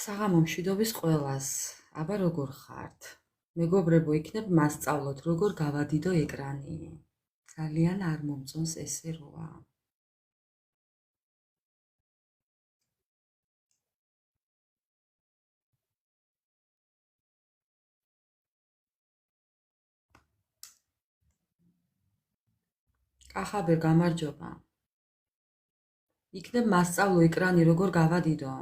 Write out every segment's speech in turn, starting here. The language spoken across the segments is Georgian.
საღამო მშვიდობის ყველას, აბა როგორ ხართ? მეგობრებო, იქნებ მასწავლოთ, როგორ გავადიდო ეკრანი. ძალიან არ მომწონს ესე როა. კახაბერ გამარჯობა. იქნებ მასწავლო ეკრანი, როგორ გავადიდო.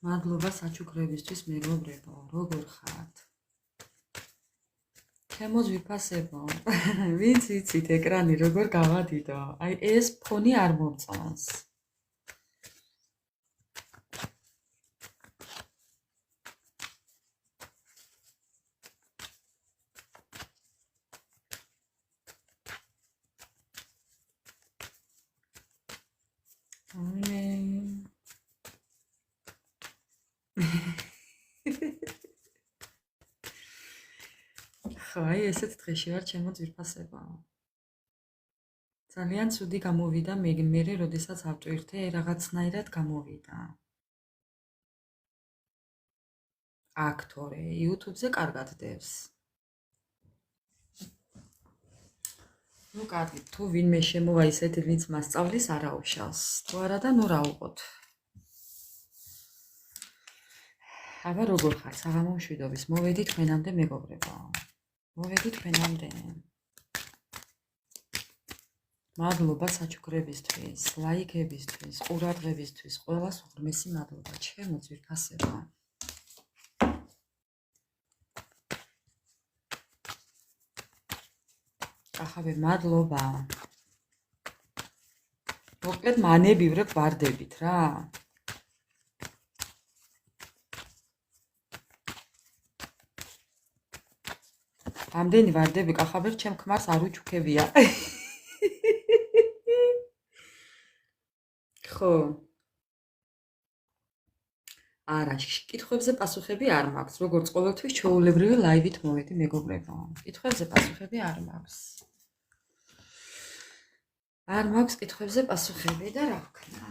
მადლობა საჩუქრებისთვის მეგობრებო, როგორ ხართ? ჩემოს ვიფასებო. ვინც იცით ეკრანი როგორ გავადიდო. აი ეს ფონი არ მომწონს. ხო, აი ესეთ დღეში ვარ ჩემო ძვირფასებო. ძალიან ცუდი გამოვიდა მერე, როდესაც ავტვირთე, რაღაცნაირად გამოვიდა. აქტორე, YouTube-ზე კარგად დევს. ნუ კარგი, თუ ვინმე შემოვა ისეთი, ვინც მასწავლის, არაუშავს. თუ არა და ნუ რა უყოთ. აბა როგორ ხარ? საღამო მშვიდობის. მოვედი თქვენამდე მეგობრებო. მოვედი თქვენამდე. მადლობა საჩუქრებისთვის, ლაიქებისთვის, ყურადღებისთვის, ყველას უღრმესი მადლობა, ჩემო ძვირფასებო. კახაბერ, მადლობა. მოკლედ მანებივრებ ვარდებით რა. ამდენი ვარდები, კახაბერ, ჩემ ქმარს არ უჩუქებია. ხო. არა, კითხვებზე პასუხები არ მაქვს. როგორც ყოველთვის ჩვეულებრივი ლაივით მოვედი მეგობრებო. კითხვებზე პასუხები არ მაქვს. არ მაქვს კითხვებზე პასუხები და რა ვქნა.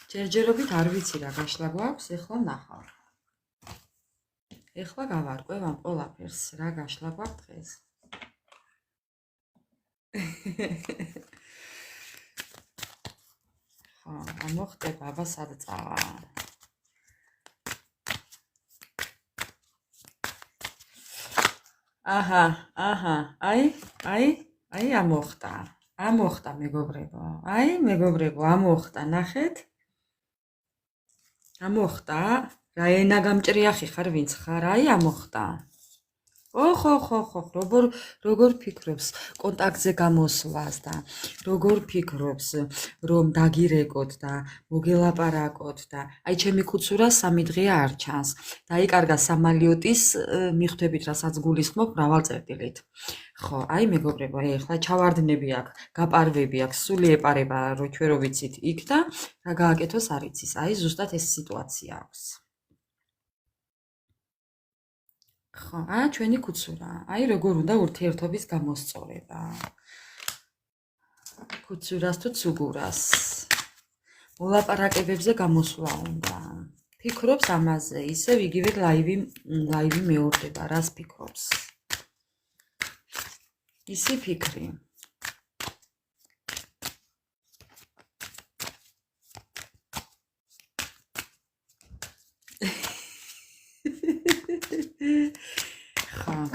ჯერჯერობით არ ვიცი რა გაშლა გვაქვს, ეხლა ვნახავ. ეხლა გავარკვევ ამ ყველაფერს, რა გაშლა გვაქვს დღეს. ხო, ამოხდება, აბა სად წავა. აჰა, აი ამოხდა. ამოხდა მეგობრებო. აი მეგობრებო, ამოხდა, ნახეთ? ამოხდა? რა ენა გამჭრიახი ხარ, ვინც ხარ? აი ამოხდა. ხო, როგორ ფიქრობს კონტაქტზე გამოსვლას და როგორ ფიქრობს რომ დაგირეკოთ და მოგელაპარაკოთ და აი ჩემი ქუცურა 3 დღეა არ ჩანს. დაიკარგა სამალიოტის მიხვდებით რასაც გულისხმობ მრავალწერტილით. ხო, აი მეგობრებო, ეხლა ჩავარდნები აქ, გაპარვები აქ, სული ეპარება რო ჩვენ რო ვიცით იქ და რა გააკეთოს არ იცის. აი ზუსტად ეს სიტუაცია აქვს. ხო, ჩვენი ქუცურა. აი როგორ უნდა ურთიერთობის გამოსწორება. ქუცურას თუ ცუგურას. მოლაპარაკებებზე გამოსვლა უნდა. ფიქრობს ამაზე, ისევ იგივე ლაივი მეორდება, რას ფიქრობს. ისი ფიქრი.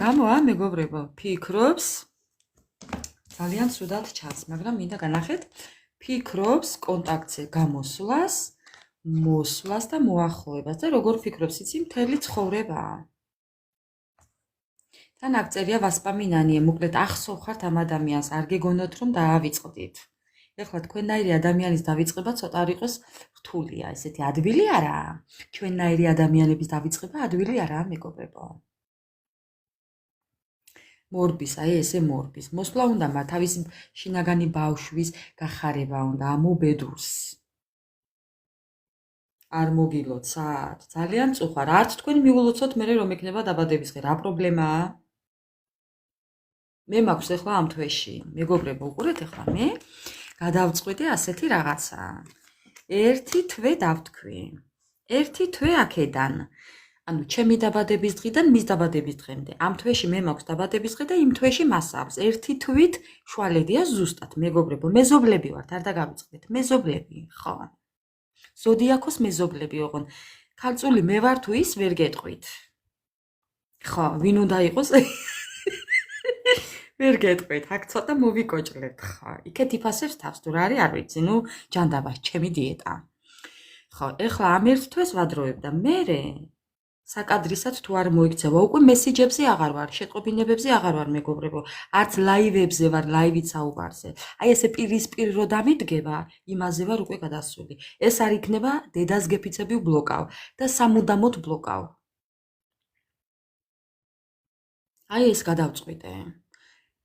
გამოა მეგობრებო, ფიქრობს ძალიან ცუდად ჩანს, მაგრამ მინდა განახეთ, ფიქრობს კონტაქტზე გამოსვლას, მოსვლას და მოახლოებას და როგორ ფიქრობს, იცი მთელი ცხოვრება. თან აქ წერია ვასპამინანია, მოკლედ ახსოვხართ ამ ადამიანს, არ გეგონოთ რომ დაავიწყდით. ეხლა თქვენნაირი ადამიანის დავიწყება ცოტა არ იყოს რთულია, ესეთი ადვილი არაა. ჩვენნაირი ადამიანების დავიწყება ადვილი არაა მეგობრებო. მორბის, აი ესე მორბის. მოსვლა უნდა თავის შინაგანი ბავშვის გახარება უნდა, ამობედურს. არ მოგილოცათ? ძალიან წუხარ. არც თქვენ მიულოცოთ მე რომ ექნება დაბადების დღე. რა პრობლემაა? მე მაქვს ახლა ამ თვეში. მეგობრებო, უყურეთ ახლა მე გადავწყვიტე ასეთი რაღაცა. ერთი თვე დავთქვი. ერთი თვე აქედან. ანუ ჩემი დაბადების დღიდან მის დაბადების დღემდე. ამ თვეში მე მაქვს დაბადების დღე და იმ თვეში მას აქვს. ერთი თვით შვალედია ზუსტად, მეგობრებო, მეზობლები ვართ, არ დაგავიწყდეთ. მეზობლები, ხო. ზოდიაქოს მეზობლები ოღონ. ქალწული მე ვარ თუ ის ვერ გეტყვით. ხო, ვინ უნდა იყოს? ვერ გეტყვით, აქ ცოტა მოვიკოჭლებთ, ხო. იქეთ იფასებს თავს, თუ რა არის, არ ვიცი, ნუ ჯანდაბა, ჩემი დიეტა. ხო, ეხლა ამ ერთ თვეს ვადროებ და მერე საკადრისად თუ არ მოიქცევა, უკვე მესიჯებზე აღარ ვარ, შეტყობინებებზე აღარ ვარ, მეგობრებო. არც ლაივებზე ვარ, ლაივით საუბარზე. აი ესე პირისპირ რო დამიდგება, იმაზე ვარ უკვე გადასული. ეს არ იქნება დედას გეფიცები ვბლოკავ და სამუდამოდ ბლოკავ. აი ეს გადავწყვიტე.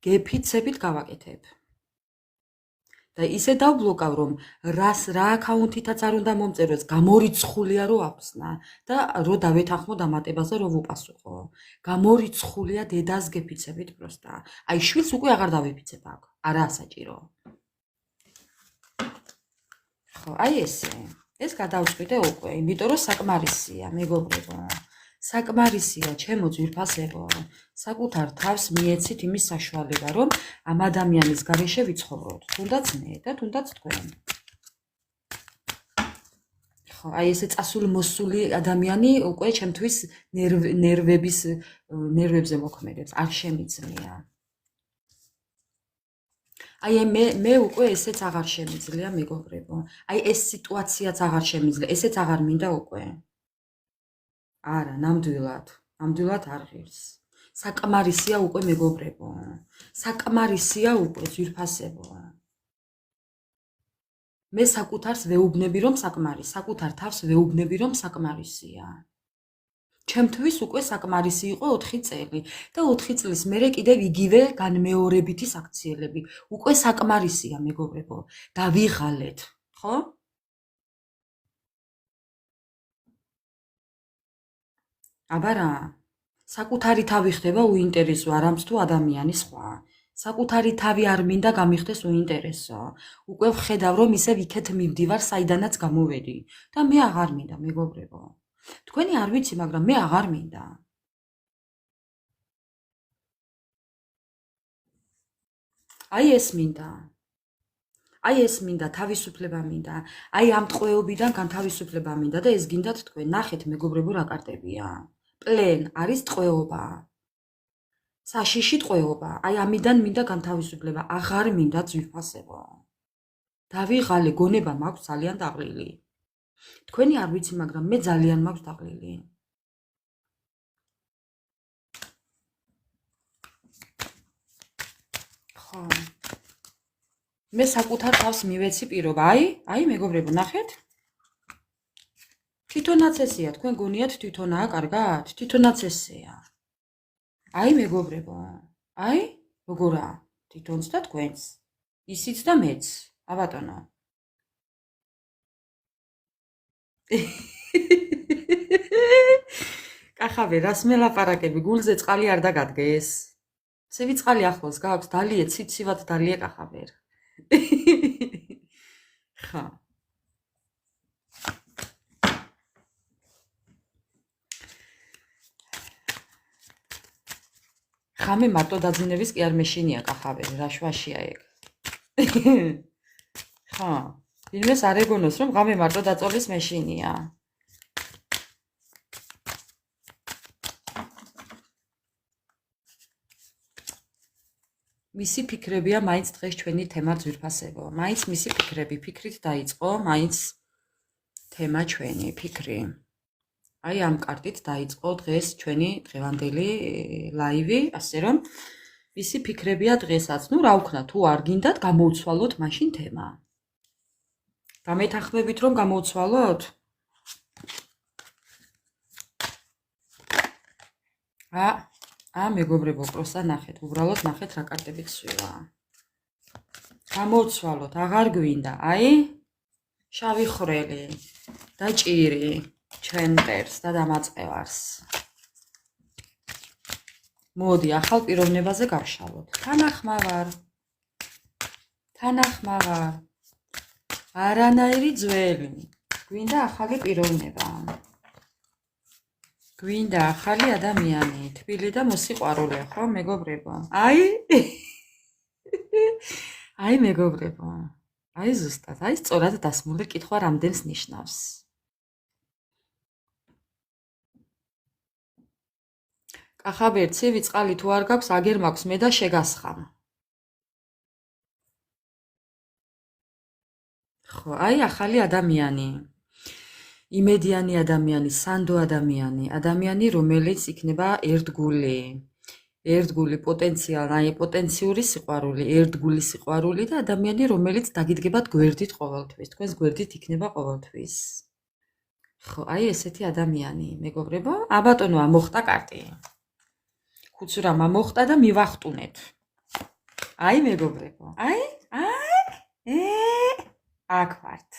გეფიცებით გავაკეთებ. და ისე დავბლოკავ, რომ რა აკაუნთითაც არ უნდა მომწეროს, გამორიცხულია რო ახსნა და რო დავეთანხმო დამატებაზე რო ვუპასუხო. გამორიცხულია დედას გეფიცებით პროსტა. აი შვილს უკვე აღარ დავიფიცებ აქ. არაა საჭირო. ხო, აი ესე. ეს გადავწყვიტე უკვე, იმიტომ რომ საკმარისია, მეგობრებო. საკმარისია, ჩემო ძვირფასებო. საკუთარ თავს მიეცით იმის საშუალება, რომ ამ ადამიანის გარეშე ვიცხოვროთ, თუნდაც მე და თუნდაც თქვენ. ხო, აი ესე წასული-მოსული ადამიანი უკვე ჩემთვის ნერვებზე მოქმედებს, არ შემიძლია. აი მე უკვე ესეც აღარ შემიძლია, მეგობრებო. აი ეს სიტუაციაც აღარ შემიძლია, ესეც აღარ მინდა უკვე. არა, ნამდვილად არ ღირს. საკმარისია უკვე, მეგობრებო. საკმარისია უკვე, ძვირფასებო. მე საკუთარს ვეუბნები, რომ საკუთარ თავს ვეუბნები, რომ საკმარისია. ჩემთვის უკვე საკმარისი იყო 4 წელი და 4 წლის მერე კიდევ იგივე განმეორებითი საქციელები. უკვე საკმარისია, მეგობრებო. დავიღალეთ, ხო? აბა რა, საკუთარი თავი ხდება უინტერესო, არამც თუ ადამიანი სხვა. საკუთარი თავი არ მინდა გამიხდეს უინტერესო. უკვე ვხედავ, რომ ისევ იქეთ მივდივარ, საიდანაც გამოვედი და მე აღარ მინდა, მეგობრებო. თქვენი არ ვიცი, მაგრამ მე აღარ მინდა. აი ეს მინდა. აი ეს მინდა, თავისუფლება მინდა. აი ამ ტყვეობიდან განთავისუფლება მინდა და ეს გინდათ თქვენ. ნახეთ, მეგობრებო, რა კარტებია. პლენ არის ტყვეობა. საშიში ტყვეობა. აი ამიდან მინდა განთავისუფლება. აღარ მინდა ძვირფასებო. დავიღალე, გონება მაქვს ძალიან დაღლილი. თქვენი არ ვიცი, მაგრამ მე ძალიან მაქვს დაღლილი. ხო. მე საკუთარ თავს მივეცი პირობა. აი, მეგობრებო, ნახეთ. თვითონაც ესეა, თქვენ გონიათ თვითონაა კარგად? თვითონაც ესეა. აი, მეგობრებო. აი, როგორაა? თვითონც და თქვენს. ისიც და მეც. აბატონო. კახაბე, რას მელაპარაკები? გულზე წყალი არ დაგადგეს? ცივი წყალი ახლოს გაქვს? დალიე, ცივად დალიე კახაბერ. ხა. ხამე მარტო დაძინების კი არ მეშინია კახაბერი, რა შვაშია ეგ. ხა. ვინმეს არ ეგონოს, რომ ღამე მარტო დაწოლის მეშინია. მისი ფიქრებია მაინც დღეს ჩვენი თემა ძვირფასებო. მაინც მისი ფიქრები, ფიქრით დაიწყო, მაინც თემა ჩვენი, ფიქრი. აი ამ კარტით დაიწყო დღეს ჩვენი დღევანდელი ლაივი, ასე რომ მისი ფიქრებია დღესაც. ნუ რა ვქნა, თუ არ გინდათ გამოვცვალოთ მაშინ თემა. გამეთანხმებით რომ გამოვცვალოთ? მეგობრებო, პროსტა ნახეთ, უბრალოდ ნახეთ რა კარტები ცვივა. გამოვცვალოთ, აღარ გვინდა. აი, შავი ხვრელი. და ჭირი ჩვენ მტერს და დამაწყევარს. მოდი, ახალ პიროვნებაზე გავშალოთ. თანახმავარ. არანაირი ძველი. გვინდა ახალი პიროვნება. გვინდა ახალი ადამიანი, თბილი და მოსიყვარულე, ხო, მეგობრებო? აი მეგობრებო. აი ზუსტად, აი სწორად დასმული კითხვა რამდენს ნიშნავს. კახაბერ ცივი წყალი თუ არ გაქვს, აგერ მაქვს მე და შეგასხამ. ხო, აი ახალი ადამიანი. იმედიანი ადამიანი, სანდო ადამიანი, რომელიც იქნება ერთგული პოტენციური სიყვარული, ერთგული სიყვარული და ადამიანი, რომელიც დაგიდგებათ გვერდით ყოველთვის, თქვენს გვერდით იქნება ყოველთვის. ხო, აი ესეთი ადამიანი, მეგობრებო, აბატონო, ამოხტა კარტი. ქუცურამ ამოხტა და მივახტუნეთ. აი მეგობრებო, აქ ვართ.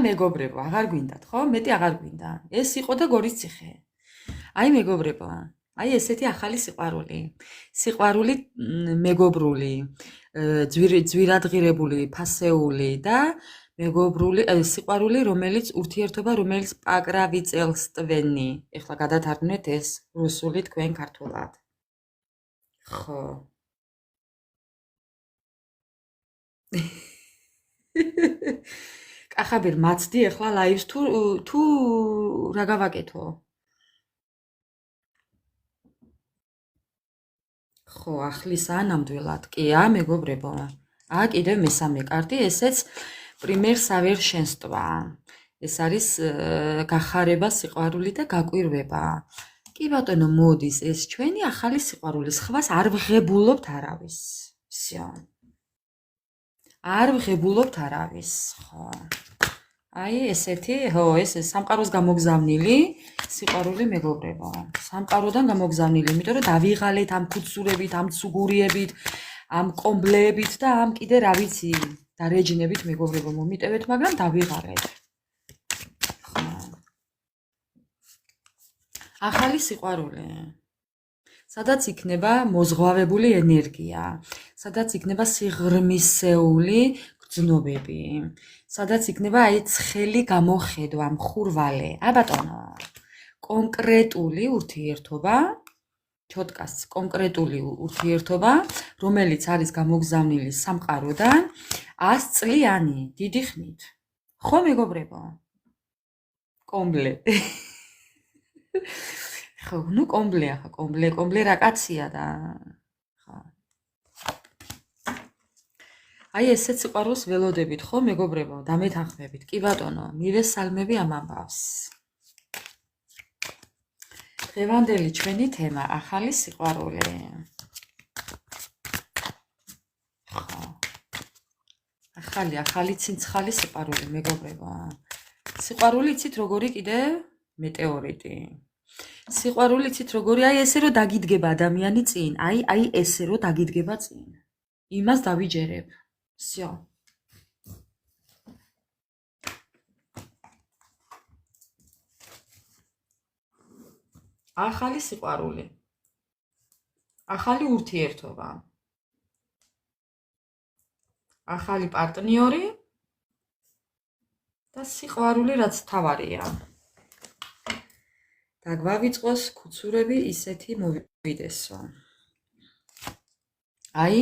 მეგობრებო, აღარ გვინდათ, ხო? მეტი აღარ გვინდა. ეს იყო და გორის ციხე. აი მეგობრებო, აი ესეთი ახალი სიყვარული. სიყვარული მეგობრული, ძვირადღირებული, ფასეული და მეგობრული, სიყვარული, რომელიც ურთიერთობა, რომელიც პაკრავი წელს ტვენი. ეხლა გადათარგმნეთ ეს რუსული თქვენ ქართულად. ხო. კახაბერ მაცდი ეხლა ლაივს თუ რა გავაკეთო? ხო, ახლისაა ნამდვილად. კი, მეგობრებო. კიდევ მესამე კარტი, ესეც პრიმერ საвершенства. ეს არის გახარება, სიყვარული და გაკვირვება. კი ბატონო, მოდის ეს ჩვენი ახალი სიყვარული. სხვას არ ვღებულობთ არავის. всё. არ ვღებულობთ არავის, ხო. აი ესეთი, ეს სამყაროს გამოგზავნილი სიყვარული მეგობრებო. სამყაროდან გამოგზავნილი, იმიტომ რომ დავიღალეთ ამ ქუცურებით, ამ ცუგურიებით, ამ კომბლეებით და ამ კიდე რა ვიცი, დარეჯინებით მეგობრებო მომიტევეთ, მაგრამ დავიღალეთ. ხო. ახალი სიყვარული. სადაც იქნება მოზღვავებული ენერგია, სადაც იქნება სიღრმისეული გრძნობები, სადაც იქნება აი ცხელი გამოხედვა, მხურვალე. ბატონო, კონკრეტული ურთიერთობა, ჩოტკას კონკრეტული ურთიერთობა, რომელიც არის გამოგზავნილი სამყაროდან 100 წლიანი, დიდი ხნით. ხო მეგობრებო? კომბლე. ხო, ნუ კომბლეა ხა, კომბლე რა კაცია და ხო. აი ესეც სიყვარულს ველოდებით, ხო მეგობრებო, დამეთანხმებით. კი ბატონო, მივესალმები ამ ამბავს. დღევანდელი ჩვენი თემა, ახალი სიყვარული. ხო. ახალი ცინცხალი სიყვარული, მეგობრებო. სიყვარული იცით როგორი კიდე მეტეორიტი. სიყვარული იცით როგორი, აი ესე რომ დაგიდგება ადამიანი წინ, აი ესე რომ დაგიდგება წინ. იმას დავიჯერებ. всё. ახალი სიყვარული. ახალი ურთიერთობა. ახალი პარტნიორი და სიყვარული რაც თავარია. და გვავიწყოს ქუცურები ისეთი მოვიდესო. აი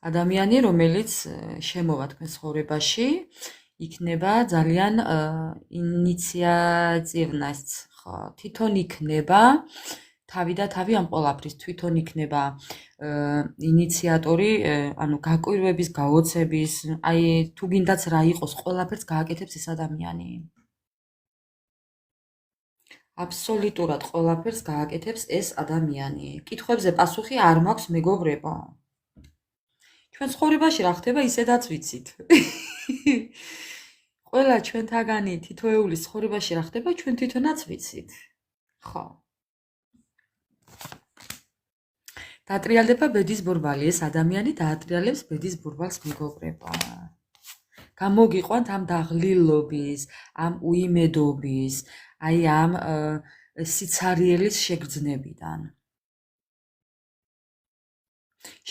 ადამიანი, რომელიც შემოვა თქვენ ცხოვრებაში, იქნება ძალიან ინიციატივნას, ხო, თვითონ იქნება თავი და თავი ამ ყველაფრის, თვითონ იქნება ინიციატორი, ანუ გაკვირვების, გაოცების, აი თუ გინდაც რა იყოს, ყველაფერს გააკეთებს ეს ადამიანი. აბსოლუტურად ყველაფერს გააკეთებს ეს ადამიანი. კითხვებზე პასუხი არ მაქვს მეგობრებო. ჩვენ ცხოვრებაში რა ხდება, ისედაც ვიცით. ყველა ჩვენთაგანი თითოეული ცხოვრებაში რა ხდება, ჩვენ თვითონაც ვიცით. ხო. დაატრიალდება ბედის ბურბალი, ეს ადამიანი დაატრიალებს ბედის ბურბალს მეგობრებო. გამოგიყვანთ ამ დაღლილობის, ამ უიმედობის, აი ამ სიცარიელის შეგრძნებიდან.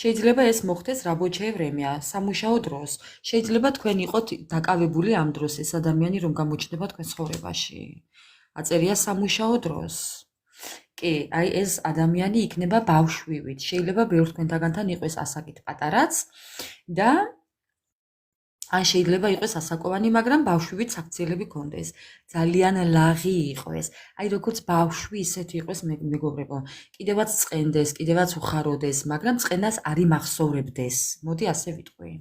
შეიძლება ეს მოხდეს რაბოჩე ვრემია, სამუშაო დროს. შეიძლება თქვენ იყოთ დაკავებული ამ დროს ეს ადამიანი რომ გამოჩნდება თქვენ ცხოვრებაში. აწერია სამუშაო დროს. კი, აი ეს ადამიანი იქნება ბავშვივით. შეიძლება ბევრ თქვენთაგანთან იყოს ასაკით პატარაც და ან შეიძლება იყოს ასაკოვანი, მაგრამ ბავშვივით საქციელები გქონდეს. ძალიან ლაღი იყოს. აი როგორც ბავშვი ისეთი იყოს მეგობრებო. კიდევაც წყენდეს, კიდევაც უხაროდეს, მაგრამ წყენას არ იმახსოვრებდეს. მოდი ასე ვიტყვი.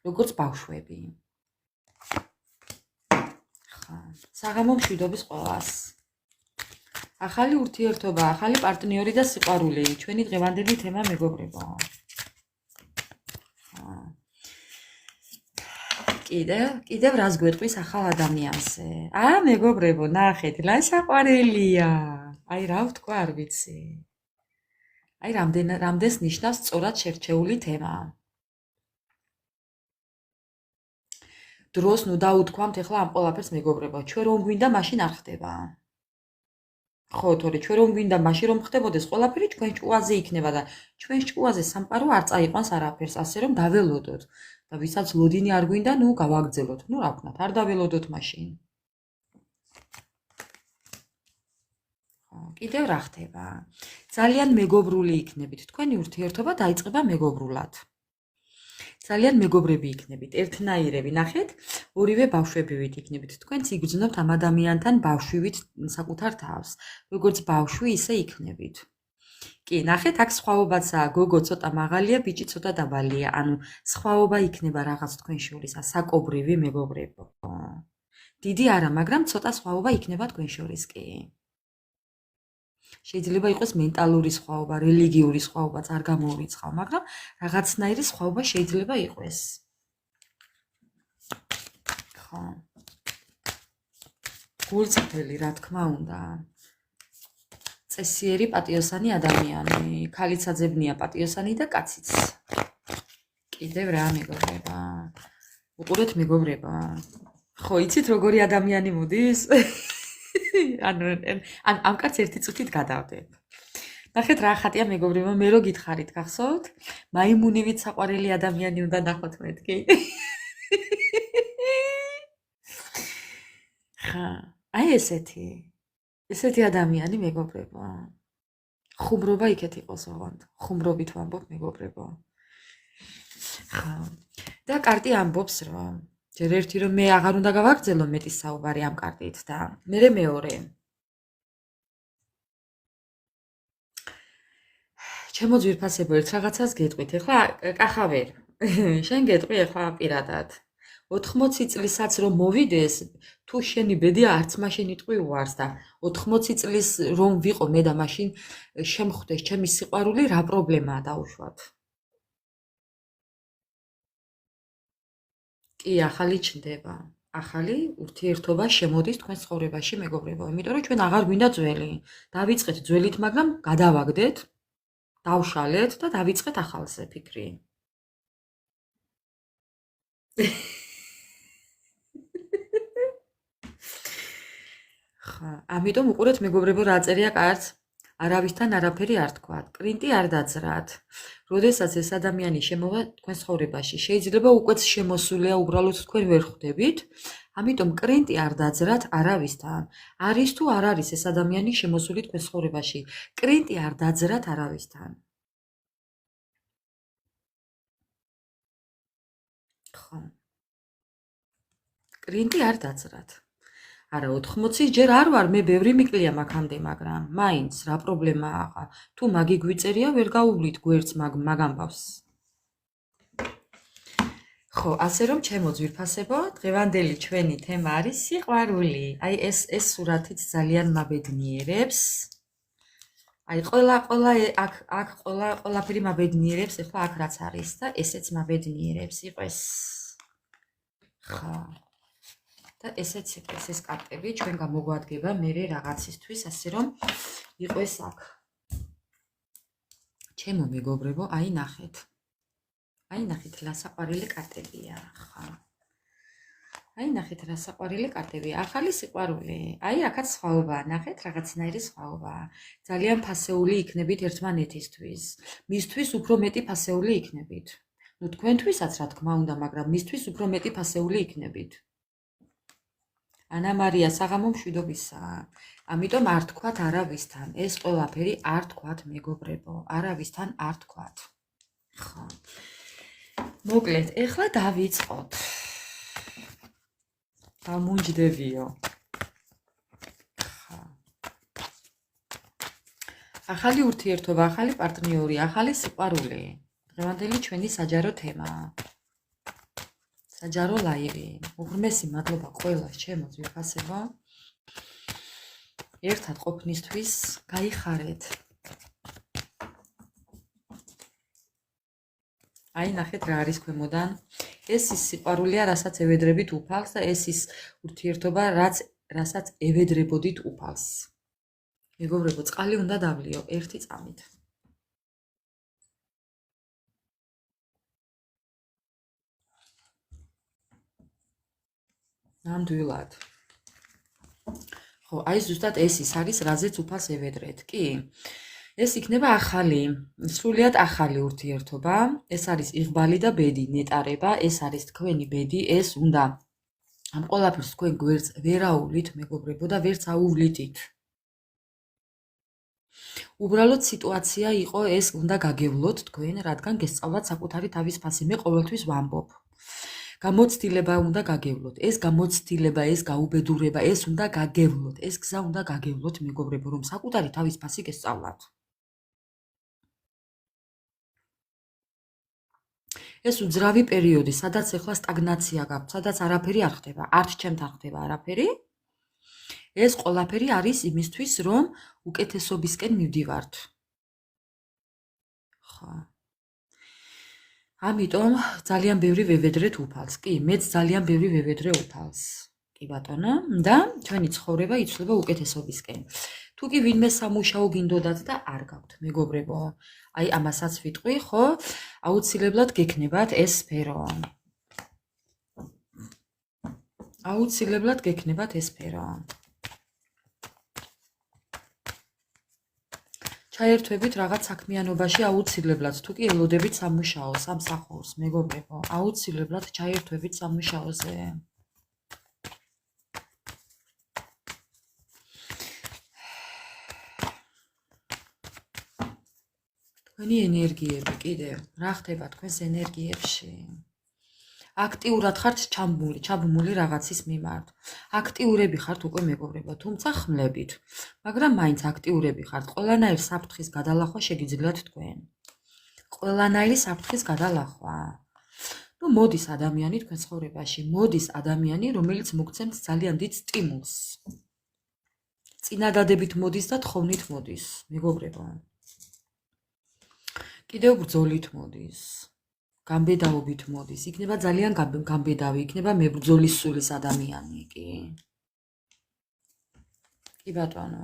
როგორც ბავშვები. ხა, საღამო მშვიდობის ყველას. ახალი ურთიერთობა, ახალი პარტნიორი და სიყვარული, ჩვენი დღევანდელი თემა მეგობრებო. კიდევ რას გვეტყვის ახალ ადამიანზე? მეგობრებო, ნახეთ, რა საყვარელია. აი რა ვთქვა, არ ვიცი. აი რამდენს ნიშნავს სწორად შერჩეული თემა. დროს ნუ დაუთქვამთ ახლა ამ ყველაფერს მეგობრებო. ჩვენ რომ გვინდა, მაშინ არ ხდება. ხო, თორე ჩვენ რომ გვინდა, მაშინ რომ ხდებოდეს ყველაფერი ჩვენ ჭკუაზე იქნება და ჩვენ ჭკუაზე სამყარო არ წაიყვანს არაფერს, ასე რომ დაველოდოთ. და ვისაც ლოდინი არ გვინდა, ნუ გავაგრძელოთ. ნუ რა ვქნათ, არ დაველოდოთ მაშინ. კიდევ რა ხდება? ძალიან მეგობრული იქნებით. თქვენი ურთიერთობა დაიწყება მეგობრულად. ძალიან მეგობრები იქნებით, ერთნაირები. ნახეთ, ორივე ბავშვებივით იქნებით. თქვენც იგრძნობთ ამ ადამიანთან ბავშვივით საკუთარ თავს. როგორც ბავშვი, ისე იქნებით. კი, ნახეთ, აქ სხვაობაცაა, გოგო ცოტა მაღალია, ბიჭი ცოტა დაბალია. ანუ სხვაობა იქნება რაღაც თქვენ შორის, საკობრივი მეგობრებო. დიდი არა, მაგრამ ცოტა სხვაობა იქნება თქვენ შორის კი. შეიძლება იყოს მენტალური სხვაობა, რელიგიური სხვაობა, არ გამოურიცხავ, მაგრამ რაღაცნაირი სხვაობა შეიძლება იყოს. ხო. გულწრფელი, რა თქმა უნდა. წესიერი პატიოსანი ადამიანი, ქალიც აძებნია პატიოსანი და კაციც. კიდევ რა მეგობრება? უყურეთ მეგობრება. ხო, იცით როგორი ადამიანი მოდის? ანუ ამ კაცს ერთი წუთით გადავდებ. ნახეთ რა ხატია მეგობრებო, მე რო გითხარით, გახსოვთ? მაიმუნივით საყვარელი ადამიანი უნდა ნახოთ მეთქი. ხა, აი ესეთი ადამიანი მეგობრებო. ხუმრობა იქეთ იყოს ოღონდ. ხუმრობით ვამბობ მეგობრებო. ხა, და კარტი ამბობს რომ ჯერ ერთი რომ მე აღარ უნდა გავაგრძელო მეტი საუბარი ამ კარტით და მერე მეორე. ჩემო ძვირფასებო, ერთ რაღაცას გეტყვით, ეხლა კახავერ. შენ გეტყვი ეხლა პირადად. 80 წლისაც რომ მოვიდეს, თუ შენი ბედი არც მაშინ იტყვი უარს და 80 წლის რომ ვიყო მე და მაშინ შემხვდეს ჩემი სიყვარული, რა პრობლემაა დაუშვათ? კი, ახალი ჩნდება. ახალი ურთიერთობა შემოდის თქვენ ცხოვრებაში მეგობრებო, იმიტომ რომ ჩვენ აღარ გვინდა ძველი. დავიწყეთ ძველით, მაგრამ გადავაგდეთ, დავშალეთ და დავიწყეთ ახალზე ფიქრი. ხა, ამიტომ უყურეთ მეგობრებო, რა წერია კარტს. არავისთან არაფერი არ თქვათ, კრინტი არ დაძრათ. როდესაც ეს ადამიანი შემოვა თქვენ ცხოვრებაში, შეიძლება უკეც შემოსულია, უბრალოდ თქვენ ვერ ხვდებით, ამიტომ კრინტი არ დაძრათ არავისთან. არის თუ არ არის ეს ადამიანი შემოსული თქვენ ცხოვრებაში, კრინტი არ დაძრათ არავისთან. ხო. კრინტი არ დაძრათ. არა 80 ჯერ არ ვარ, მე ბევრი მიკლია მაგამდე, მაგრამ მაინც რა პრობლემაა? თუ მაგი გვიწერია, ვერ გაუვლით გვერდს მაგ ამბავს. ხო, ასე რომ ჩემო ძვირფასებო, დღევანდელი ჩვენი თემა არის სიყვარული. აი ეს სურათიც ძალიან მაბედნიერებს. აი ყველა აქ ყველაფერი მაბედნიერებს, ეხლა აქ რაც არის და ესეც მაბედნიერებს იყოს. ხო. და ესეც იყოს ეს კარტები, ჩვენ გამოგვადგება მერე რაღაცისთვის, ასე რომ იყოს აქ. ჩემო მეგობრებო, აი ნახეთ. აი ნახეთ რა საყვარელი კარტებია, ხა. აი ნახეთ რა საყვარელი კარტებია. ახალი სიყვარული. აი აქაც სხვაობაა, ნახეთ რაღაცნაირი სხვაობაა. ძალიან ფასეული იქნებით ერთმანეთისთვის. მისთვის უფრო მეტი ფასეული იქნებით. ნუ თქვენთვისაც რა თქმა უნდა, მაგრამ მისთვის უფრო მეტი ფასეული იქნებით. ანა მარია საღამო მშვიდობისაა. ამიტომ არ თქვათ არავისთან. ეს ყველაფერი არ თქვათ მეგობრებო. არავისთან არ თქვათ. ხო. მოკლედ, ეხლა დავიწყოთ. დამუნჯდებიო. ხა. ახალი ურთიერთობა, ახალი პარტნიორი, ახალი სიყვარული. დღევანდელი ჩვენი საჯარო თემაა. საჯარო ლაივი. უღრმესი მადლობა ყველას ჩემო ძვირფასებო. ერთად ყოფნისთვის გაიხარეთ. აი ნახეთ რა არის ქვემოდან. ეს ის სიყვარულია, რასაც ევედრებით უფალს და ეს ის ურთიერთობა, რასაც ევედრებოდით უფალს. მეგობრებო, წყალი უნდა დავლიო ერთი წამით. ნამდვილად. ხო, აი ზუსტად ეს ის არის, რაზეც უფალს ევედრეთ, კი? ეს იქნება ახალი, სრულიად ახალი ურთიერთობა. ეს არის იღბალი და ბედი, ნეტარება, ეს არის თქვენი ბედი, ეს უნდა ამ ყველაფერს თქვენ გვერდს ვერ აუვლით, მეგობრებო, და ვერც აუვლიდით. უბრალოდ სიტუაცია იყო ეს უნდა გაგევლოთ თქვენ, რადგან გესწავლათ საკუთარი თავის ფასი. მე ყოველთვის ვამბობ. გამოცდილება უნდა გაგევლოთ. ეს გამოცდილება, ეს გაუბედურება, ეს უნდა გაგევლოთ. ეს გზა უნდა გაგევლოთ, მეგობრებო, რომ საკუთარი თავის ფასი გესწავლათ. ეს უძრავი პერიოდი, სადაც ახლა სტაგნაცია გაქვთ, სადაც არაფერი არ ხდება, არც ჩემთან ხდება არაფერი. ეს ყველაფერი არის იმისთვის, რომ უკეთესობისკენ მივდივართ. ხო. ამიტომ ძალიან ბევრი ვევედრეთ უფალს. კი, მეც ძალიან ბევრი ვევედრე უფალს. კი ბატონო, და ჩვენი ცხოვრება იცვლება უკეთესობისკენ. თუ კი ვინმე სამუშაო გინდოდათ და არ გაქვთ, მეგობრებო, აი ამასაც ვიტყვი, ხო? აუცილებლად გექნებათ ეს სფერო. აუცილებლად გექნებათ ეს სფერო. ჩაერთვებით რაღაც საქმიანობაში აუცილებლად, თუ კი ელოდებით სამუშაოს, სამსახურს, მეგობრებო, აუცილებლად ჩაერთვებით სამუშაოზე. თქვენი ენერგიები კიდევ რა ხდება თქვენს ენერგიებში? აქტიურად ხართ ჩაბმული რაღაცის მიმართ. აქტიურები ხართ უკვე მეგობრებო, თუმცა ხმლებით. მაგრამ მაინც აქტიურები ხართ. ყველანაირ საფრთხის გადალახვა შეგიძლიათ თქვენ. ყველანაირი საფრთხის გადალახვა. ნუ მოდის ადამიანი თქვენ ცხოვრებაში, მოდის ადამიანი, რომელიც მოგცემთ ძალიან დიდ სტიმულს. წინადადებით მოდის და თხოვნით მოდის, მეგობრებო. კიდევ ბრძოლით მოდის. გამბედაობით მოდის. იქნება ძალიან გამბედავი, იქნება მებრძოლის სულის ადამიანი, კი. კი ბატონო.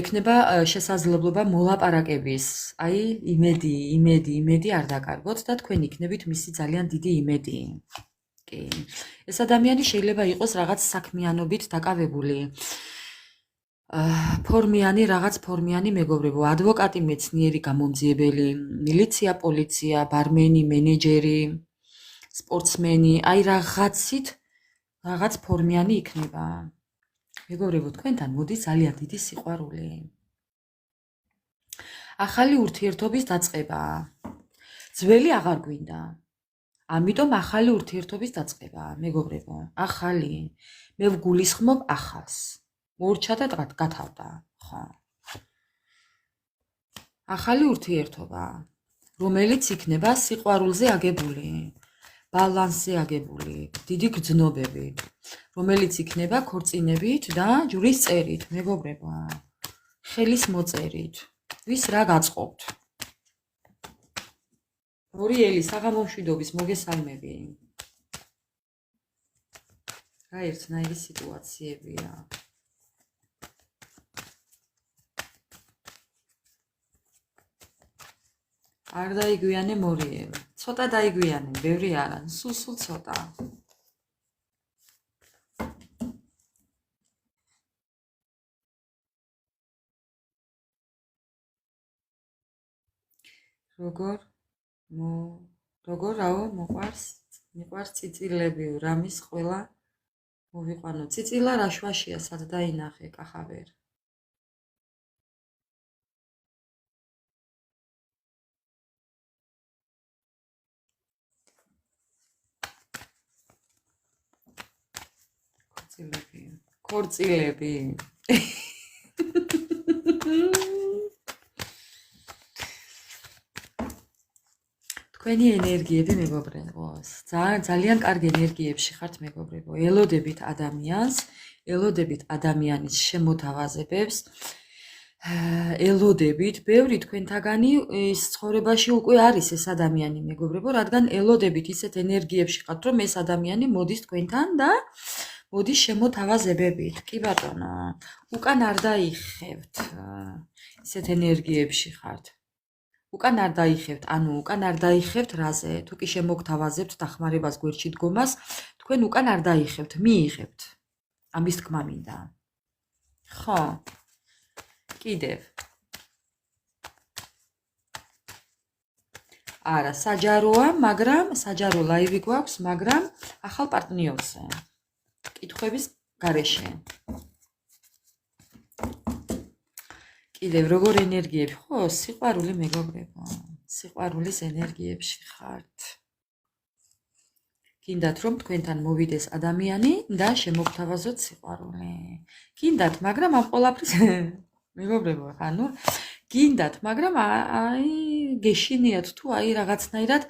ექნება შესაძლებლობა მოლაპარაკების, აი იმედი არ დაკარგოთ და თქვენ იქნებით მისი ძალიან დიდი იმედი. კი. ეს ადამიანი შეიძლება იყოს რაღაც საქმიანობით დაკავებული. რაღაც ფორმიანი მეგობრებო, ადვოკატი, მეცნიერი, გამომძიებელი, მილიცია, პოლიცია, ბარმენი, მენეჯერი, სპორტსმენი, აი რაღაცით რაღაც ფორმიანი იქნება. მეგობრებო, თქვენთან მოდის ძალიან დიდი სიყვარული. ახალი ურთიერთობის დაწყება. ძველი აღარ გვინდა. ამიტომ ახალი ურთიერთობის დაწყება, მეგობრებო, ახალი. მე ვგულისხმობ ახალს. მორჩა და გათავდა, ხო. ახალი ურთიერთობა, რომელიც იქნება სიყვარულზე აგებული, ბალანსზე აგებული, დიდი გრძნობებით, რომელიც იქნება ქორწინებით და ჯვრის წერით, მეგობრებო, ხელის მოწერით, ვის რა გაწყობთ. ორიელი საღამო მშვიდობის მოგესალმები. რა ერთნაირი სიტუაციებია. არ დაიგვიანე მორიელი. ცოტა დაიგვიანე, ბევრი არა, სულ ცოტა. როგორ რაო მიყვარს წიწილები, რამის ყველა მოვიყვანო. წიწილა რა შვაშია, სად დაინახე, კახაბერ. ქორწილები. თქვენი ენერგიები მეგობრებო, ძალიან კარგი ენერგიებში ხართ მეგობრებო. ელოდებით ადამიანს, ელოდებით ადამიანის შემოთავაზებებს, ელოდებით, ბევრი თქვენთაგანი ის ცხოვრებაში უკვე არის ეს ადამიანი მეგობრებო, რადგან ელოდებით ისეთ ენერგიებში ხართ, რომ ეს ადამიანი მოდის თქვენთან და მოდის შემოთავაზებებით. კი ბატონო, უკან არ დაიხევთ. ისეთ ენერგიებში ხართ. უკან არ დაიხევთ, ანუ უკან არ დაიხევთ რაზე? თუ კი შემოგთავაზებთ დახმარებას გვერდში დგომას, თქვენ უკან არ დაიხევთ, მიიღებთ. ამის თქმა მინდა. ხო. კიდევ. არა, საჯაროა, მაგრამ საჯარო ლაივი გვაქვს, მაგრამ ახალ პარტნიორზე. კითხვების გარეშე. კიდევ როგორ ენერგიები, ხო, სიყვარული მეგობრებო, სიყვარულის ენერგიებში ხართ. გინდათ რომ თქვენთან მოვიდეს ადამიანი და შემოგთავაზოთ სიყვარული. გინდათ, მაგრამ ამ ყველაფრის მეგობრებო, ანუ გინდათ, მაგრამ აი გეშინიათ თუ აი რაღაცნაირად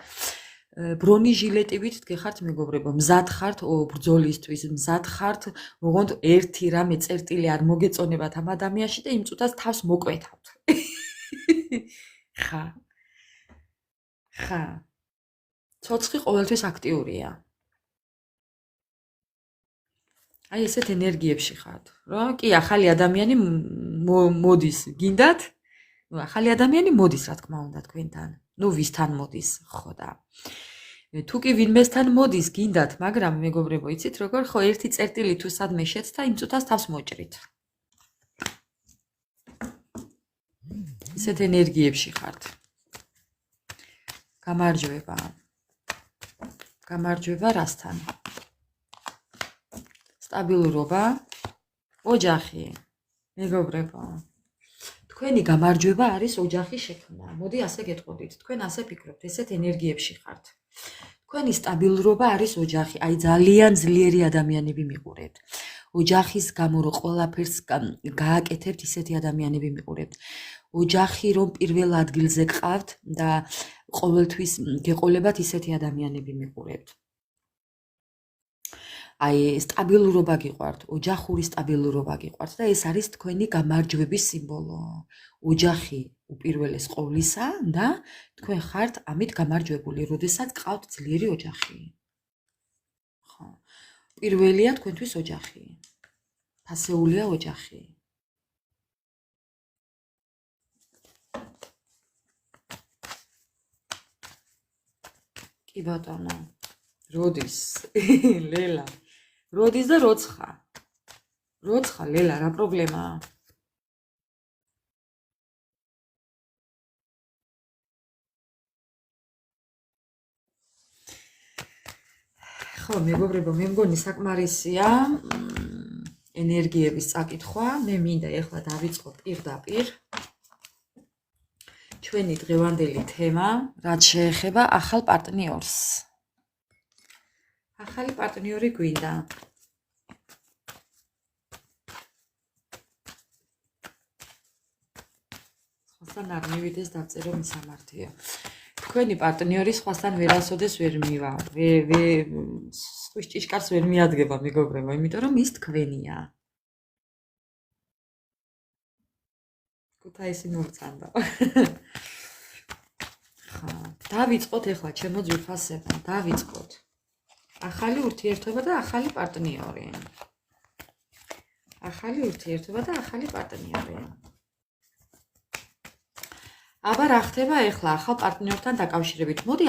ბრონიჟილეტივით დგეხართ მეგობრებო, მზად ხართ ბრძოლისთვის, მზად ხართ, ოღონდ ერთი რამე წერტილი არ მოგეწონებათ ამ ადამიანში და იმ წუთას თავს მოკვეთავთ. ხა. ცოცხი ყოველთვის აქტიურია. აი ესეთ ენერგიებში ხართ, რომ კი ახალი ადამიანი მოდის, გინდათ? ახალი ადამიანი მოდის, რა თქმა უნდა, თქვენთან. ნუ ვისთან მოდის, ხო და. თუ კი ვინმესთან მოდის, გინდათ, მაგრამ მეგობრებო, იცით როგორ, ხო, ერთი წერტილი თუ სადმე შეცდა, იმ წუთას თავს მოჭრით. ისეთ ენერგიებში ხართ. გამარჯვება. გამარჯვება რასთან? სტაბილურობა, ოჯახი. მეგობრებო, თქვენი გამარჯვება არის ოჯახის შექმნა. მოდი ასე გეტყოდით, თქვენ ასე ფიქრობთ, ესეთ ენერგიებში ხართ. თქვენი სტაბილურობა არის ოჯახი, აი ძალიან ძლიერი ადამიანები მიყურებთ. ოჯახის გამო რო ყველაფერს გააკეთებთ, ისეთი ადამიანები მიყურებთ. ოჯახი რომ პირველ ადგილზე გყავთ და ყოველთვის გეყოლებათ, ისეთი ადამიანები მიყურებთ. აი სტაბილურობა გიყვართ, ოჯახური სტაბილურობა გიყვართ და ეს არის თქვენი გამარჯვების სიმბოლო. ოჯახი უპირველეს ყოვლისა და თქვენ ხართ ამით გამარჯვებული, როდესაც გყავთ ძლიერი ოჯახი. ხო. პირველია თქვენთვის ოჯახი. ფასეულია ოჯახი. კი ბატონო. როდის? ლელა. როდის და როცხა? როცხა, ლელა, რა პრობლემაა? ხო, მეგობრებო, მე მგონი საკმარისია ენერგიების წაკითხვა. მე მინდა ეხლა დავიწყო პირდაპირ ჩვენი დღევანდელი თემა, რაც შეეხება ახალ პარტნიორს. ახალი პარტნიორი გვინდა. სხვასთან არ მივიდეს დავწერო მისამართიო. თქვენი პარტნიორი სხვასთან ვერასოდეს ვერ მივა. სხვის ჭიშკარს ვერ მიადგება მეგობრებო, იმიტომ რომ ის თქვენია. ქუთაისი მოვწანდა. ხა, დავიწყოთ ეხლა ჩემო ძვირფასებო, დავიწყოთ. ახალი ურთიერთობა და ახალი პარტნიორი. ახალი ურთიერთობა და ახალი პარტნიორი. აბა რა ხდება ეხლა ახალ პარტნიორთან დაკავშირებით? მოდი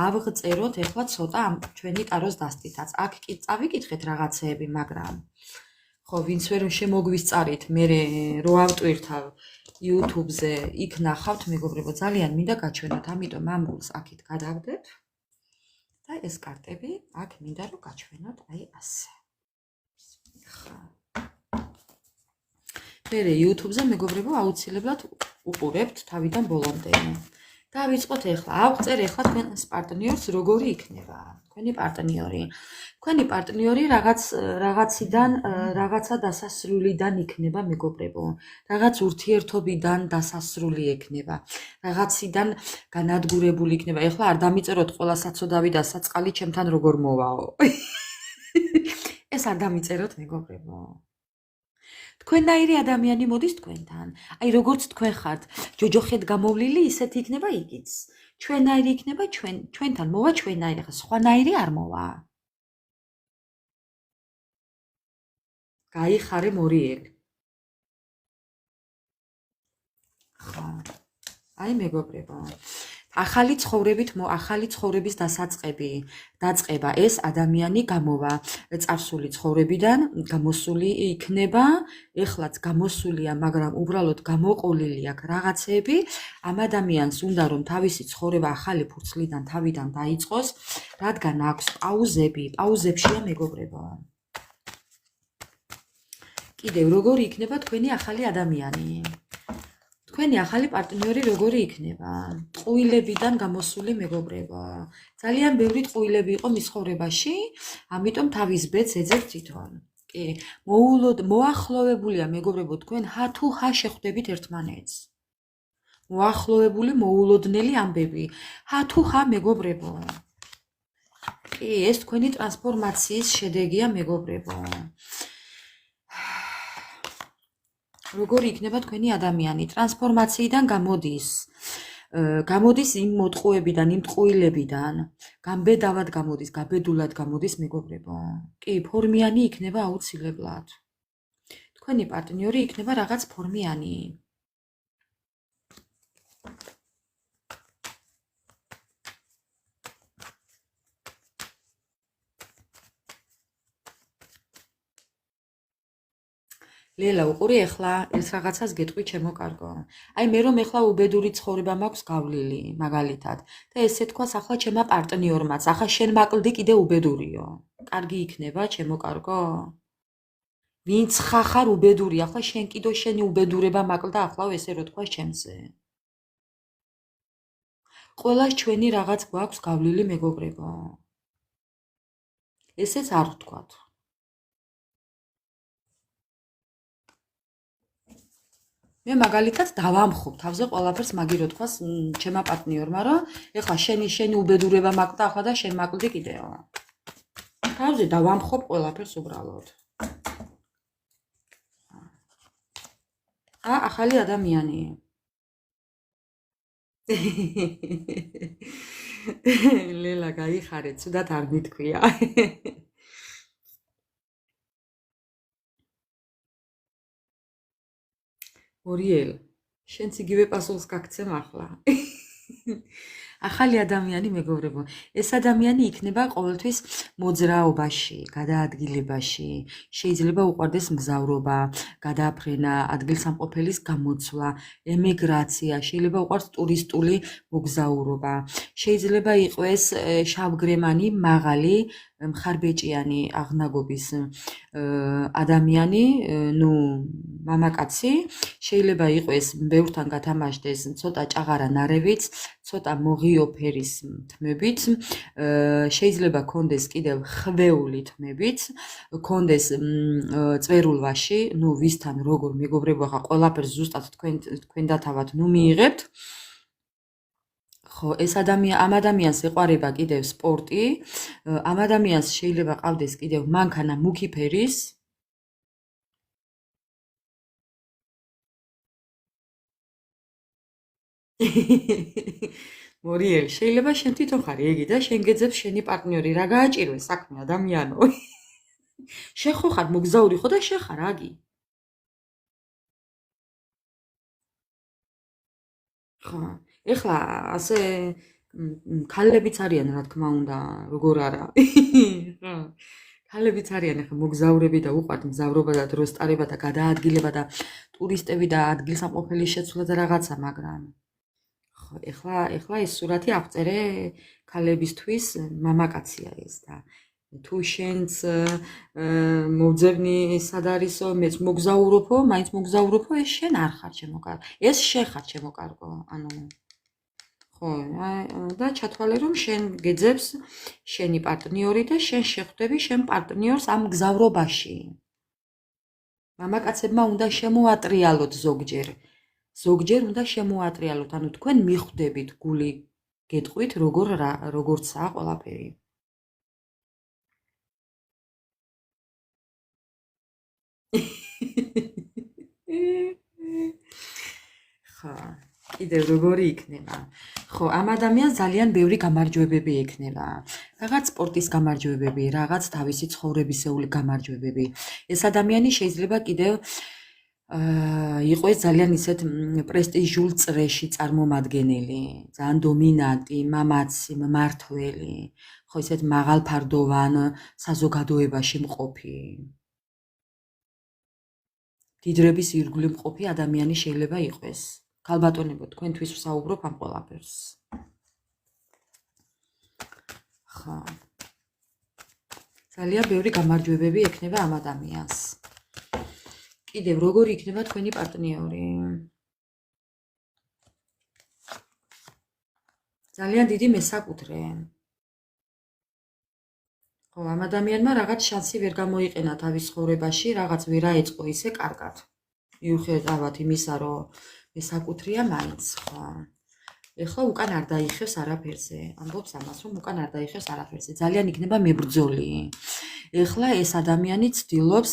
ავღწეროთ ეხლა ცოტა ამ ჩვენი ტაროს დასტითაც. აქ კი წავიკითხეთ რაღაცეები, მაგრამ ხო, ვინც ვერ შემოგვისწარით, მე რო ავტვირთავ YouTube-ზე, იქ ნახავთ, მეგობრებო, ძალიან მინდა გაჩვენოთ, ამიტომ ამ გულს აქეთ გადავდეთ და ეს კარტები აქ მინდა რომ გაჩვენოთ, აი ასე. ხა. მე YouTube-ზე მეგობრებო აუცილებლად უყურებთ თავიდან ბოლომდე. დავიწყოთ ეხლა. ავღწერ ეხლა თქვენს პარტნიორს როგორი იქნება. თქვენი პარტნიორი. თქვენი პარტნიორი რაღაციდან, რაღაცა დასასრულიდან იქნება მეგობრებო. რაღაც ურთიერთობიდან დასასრული იქნება. რაღაციდან განადგურებული იქნება. ეხლა არ დამიწეროთ ყველა საცოდავი და საწყალი ჩემთან როგორ მოვაო. ეს არ დამიწეროთ მეგობრებო. თქვენნაირი ადამიანი მოდის თქვენთან. აი როგორც თქვენ ხართ, ჯოჯოხეთ გამოვლილი, ისეთ იქნება იგიც. ჩვენნაირი იქნება ჩვენთან მოვა ჩვენნაირი, ხა სხვანაირი არ მოვა. გაიხარე მორიელი. ხა. აი მეგობრებო. ახალი ცხოვრების დაწყება ეს ადამიანი გამოვა წარსული ცხოვრებიდან, გამოსული იქნება, ეხლაც გამოსულია, მაგრამ უბრალოდ გამოყოლილი აქვს რაღაცები. ამ ადამიანს უნდა რომ თავისი ცხოვრება ახალი ფურცლიდან თავიდან დაიწყოს, რადგან აქვს პაუზებშია მეგობრებო. კიდევ როგორი იქნება თქვენი ახალი ადამიანი? თქვენი ახალი პარტნიორი როგორი იქნება? ტყუილებიდან გამოსული მეგობრებო. ძალიან ბევრი ტყუილები იყო მის ცხოვრებაში, ამიტომ თავის ბედს ეძებს თვითონ. კი, მოახლოვებულია მეგობრებო, თქვენ თუ ჰა შეხვდებით ერთმანეთს. მოულოდნელი ამბები. თუ ჰა მეგობრებო. კი, ეს თქვენი ტრანსფორმაციის შედეგია მეგობრებო. როგორი იქნება თქვენი ადამიანი? ტრანსფორმაციიდან გამოდის იმ მოტყუებიდან, იმ ტყუილებიდან, გაბედულად გამოდის მეგობრებო. კი, ფორმიანი იქნება აუცილებლად. თქვენი პარტნიორი იქნება რაღაც ფორმიანი. ლელა უყური ეხლა ეს რაღაცას გეტყვი ჩემო კარგო. აი მე რომ ეხლა უბედური ცხოვრება მაქვს გავლილი, მაგალითად. და ესე თქვას ახლა ჩემმა პარტნიორმაც, ახლა შენ მაკლდი კიდე უბედურიო. კარგი იქნება ჩემო კარგო? ვინც ხარ უბედური, ახლა შენ კიდო შენი უბედურება მაკლდა ახლა ესე რო თქვას ჩემზე. ყველას ჩვენი რაღაც გვაქვს გავლილი მეგობრებო. ესეც არ ვთქვათ. მე მაგალითად დავამხობ თავზე ყველაფერს მაგირო თქვას ჩემმა პარტნიორმა, რომ ეხლა შენი უბედურება მაკლდა ახლა და შენ მაკლდი კიდეო. თავზე დავამხობ ყველაფერს უბრალოდ. ახალი ადამიანი. ლელა გაიხარე, ცუდად არ მითქვია. ორიელ, შენც იგივე პასუხს გაგცემ ახლა. ახალი ადამიანი მეგობრებო, ეს ადამიანი იქნება ყოველთვის მოძრაობაში, გადაადგილებაში, შეიძლება უყვარდეს მგზავრობა, გადაფრენა, ადგილსამყოფელის გამოცვლა, ემიგრაცია, შეიძლება უყვარს ტურისტული მოგზაურობა, შეიძლება იყოს შავგრემანი, მაღალი, მხარბეჭიანი აღნაგობის ადამიანი, მამაკაცი, შეიძლება იყოს ბევრთან გათამაშდეს, ცოტა ჭაღარა ნარევიც, ცოტა მოღიო ფერის თმებით, შეიძლება კონდეს კიდევ ხვეული თმებით, კონდეს წვერულვაში, ვისთან როგორ მეგობრებო, ხა ყველაფერს ზუსტად თქვენ დათავად მიიღებთ. ხო, ეს ამ ადამიანს ეყარება კიდევ სპორტი, ამ ადამიანს შეიძლება ყავდეს კიდევ მანქანა მუქი ფერის. მორიელ, შეიძლება შენ თვითონ ხარ იგი და შენ გეძებს შენი პარტნიორი, რა გააჭირვე საქმე ადამიანო. შენ ხო ხარ მოგზაური ხო და შენ ხარ აგი. ხო. ეხლა ასე ქალებიც არიან, რა თქმა უნდა, როგორ არა. ხო. ქალებიც არიან, ეხლა მოგზაურები და უყვართ მგზავრობა და დროს ტარება და გადაადგილება და ტურისტები და ადგილსამყოფელი შეცვლა და რაღაცა, მაგრამ ხო, ეხლა ეს სურათი აღწერე ქალებისთვის, მამაკაცია ეს და თუ შენც მოგძებნი სად არისო, მეც მოგზაურობო, მაინც მოგზაურობო, ეს შენ არ ხარ შემოკარგო. ეს შენ ხარ შემოკარგო, ანუ ხო, და ჩათვალე რომ შენ გეძებს შენი პარტნიორი და შენ შეხვდები შენ პარტნიორს ამ მგზავრობაში. მამაკაცებმა უნდა შემოატრიალოთ ზოგჯერ უნდა შემოატრიალოთ, ანუ თქვენ მიხვდებით გული გეტყვით როგორცაა ყველაფერი. ხო, კიდევ როგორი იქნება. ხო, ამ ადამიანს ძალიან ბევრი გამარჯვებები ექნება. რაღაც სპორტის გამარჯვებები, რაღაც თავისი ცხოვრებისეული გამარჯვებები. ეს ადამიანი შეიძლება კიდევ იყოს ძალიან ისეთ პრესტიჟულ წრეში წარმომადგენელი, ძალიან დომინანტი, მამაცი, მმართველი, ხო, ისეთ მაღალფარდოვან საზოგადოებაში მყოფი. დიდრების ირგვლივ მყოფი ადამიანი შეიძლება იყოს. ქალბატონებო, თქვენთვის ვსაუბრობ ამ ყველაფერს. ხო. ძალიან ბევრი გამარჯვებები ექნება ამ ადამიანს. კიდევ როგორი იქნება თქვენი პარტნიორი? ძალიან დიდი მესაკუთრე. ხო, ამ ადამიანმა რაღაც შანსი ვერ გამოიყენა თავის ცხოვრებაში, რაღაც ვერ აეწყო ისე კარგად. მიუხედავად იმისა, რომ მესაკუთრეა მაინც, ხო. ეხლა უკან არ დაიხევს არაფერზე. ამბობს ამას, რომ უკან არ დაიხევს არაფერზე. ძალიან იქნება მებრძოლი. ეხლა ეს ადამიანი ცდილობს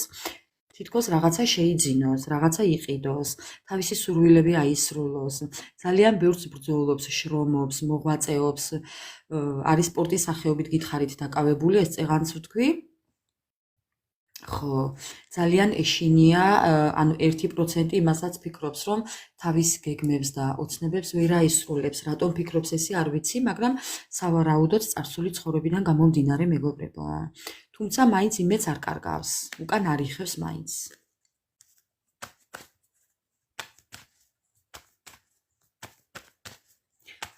თითქოს რაღაცა შეიძინოს, რაღაცა იყიდოს, თავისი სურვილები აისრულოს. ძალიან ბევრს ბრძოლობს, შრომობს, მოღვაწეობს. არის სპორტის სახეობით გითხარით დაკავებული, ეს წეღანც ვთქვი. ხო, ძალიან ეშინია, ანუ 1% იმასაც ფიქრობს, რომ თავის გეგმებს და ოცნებებს ვერ აისრულებს. რატომ ფიქრობს ესე არ ვიცი, მაგრამ სავარაუდოდ წარსული ცხოვრებიდან გამომდინარე მეგობრებო. თუმცა მაინც იმედს არ კარგავს, უკან არ იხევს მაინც.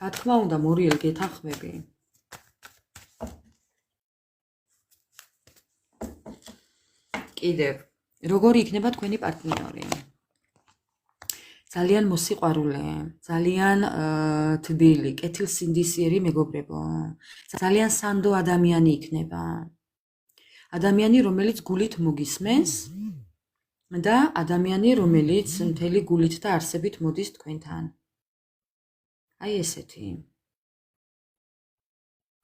რა თქმა უნდა, მორიელ გეთანხმები. კიდევ, როგორი იქნება თქვენი პარტნიორი? ძალიან მოსიყვარულე, ძალიან თბილი, კეთილსინდისიერი მეგობრებო. ძალიან სანდო ადამიანი იქნება. ადამიანი, რომელიც გულით მოგისმენს და ადამიანი, რომელიც მთელი გულით და არსებით მოდის თქვენთან. აი ესეთი.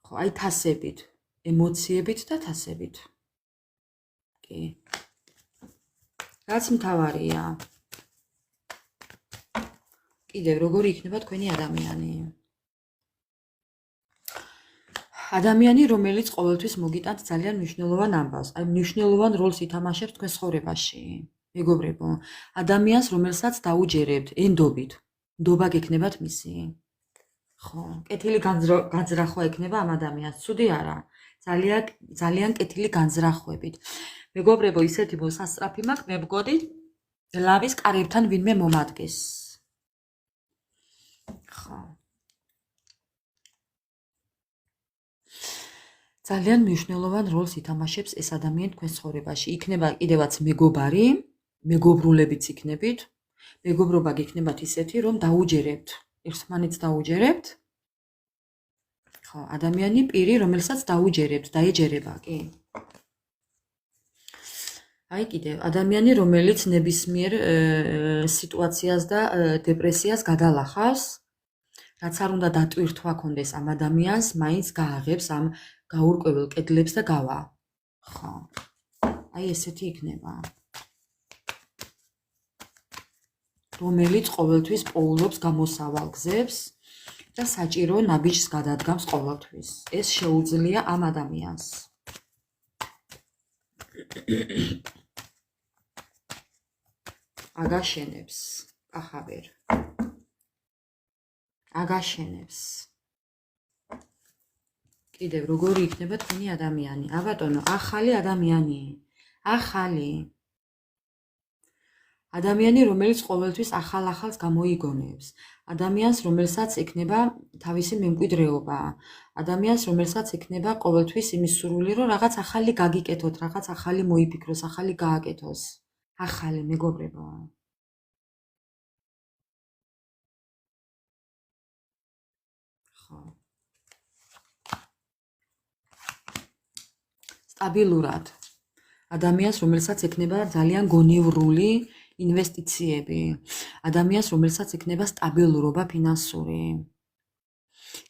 ხო, აი თასებით, ემოციებით და თასებით. კი. რაც მთავარია. კიდევ როგორი იქნება თქვენი ადამიანი? ადამიანი, რომელიც ყოველთვის მოგიტანთ ძალიან მნიშვნელოვან ამბავს, აი მნიშვნელოვან როლს ითამაშებს თქვენ ცხოვრებაში. მეგობრებო, ადამიანს, რომელსაც დაუჯერებთ ენდობით, ნდობა გექნებათ მისი. ხო, კეთილი განზრახვა ექნება ამ ადამიანს, ცუდი არა. ძალიან კეთილი განზრახვებით. მეგობრებო, ისეთი მოსასწრაფი მაქვს, მე მგონი, ლავის კარებთან ვინმე მომადგეს. ხო. ძალიან მნიშვნელოვან როლს ითამაშებს ეს ადამიანი თქვენ ცხოვრებაში. იქნება კიდევაც მეგობარი, მეგობრულებიც იქნებით. მეგობრობა გექნებათ ისეთი, რომ დაუჯერებთ, ერთმანეთს დაუჯერებთ. ხო, ადამიანი პირი, რომელსაც დაუჯერებთ, დაეჯერება, კი. აი კიდევ, ადამიანი, რომელიც ნებისმიერ სიტუაციას და დეპრესიას გადალახავს, რაც არ უნდა დატვირთვა კონდეს ამ ადამიანს, მაინც გააღებს ამ გაურკვეველ კედლებს და გავა. ხო. აი ესეთი იქნება. რომელიც ყოველთვის პოულობს გამოსავალ გზებს და საჭირო ნაბიჯს გადადგამს ყოველთვის. ეს შეუძლია ამ ადამიანს. აგაშენებს, ახაბერ. აგაშენებს. კიდევ როგორი იქნება თქვენი ადამიანი? აბატონო, ახალი ადამიანი. ახალი ადამიანი, რომელიც ყოველთვის ახალ-ახალს გამოიგონებს. ადამიანს, რომელსაც ექნება თავისი მემკვიდრეობა. ადამიანს, რომელსაც ექნება ყოველთვის იმის სურვილი, რომ რაღაც ახალი გაგიკეთოთ, რაღაც ახალი მოიფიქროს, ახალი გააკეთოს. ახალი მეგობრებო. ხო. სტაბილურად. ადამიანს, რომელსაც ექნება ძალიან გონივრული ინვესტიციები. ადამიანს, რომელსაც ექნება სტაბილურობა ფინანსური.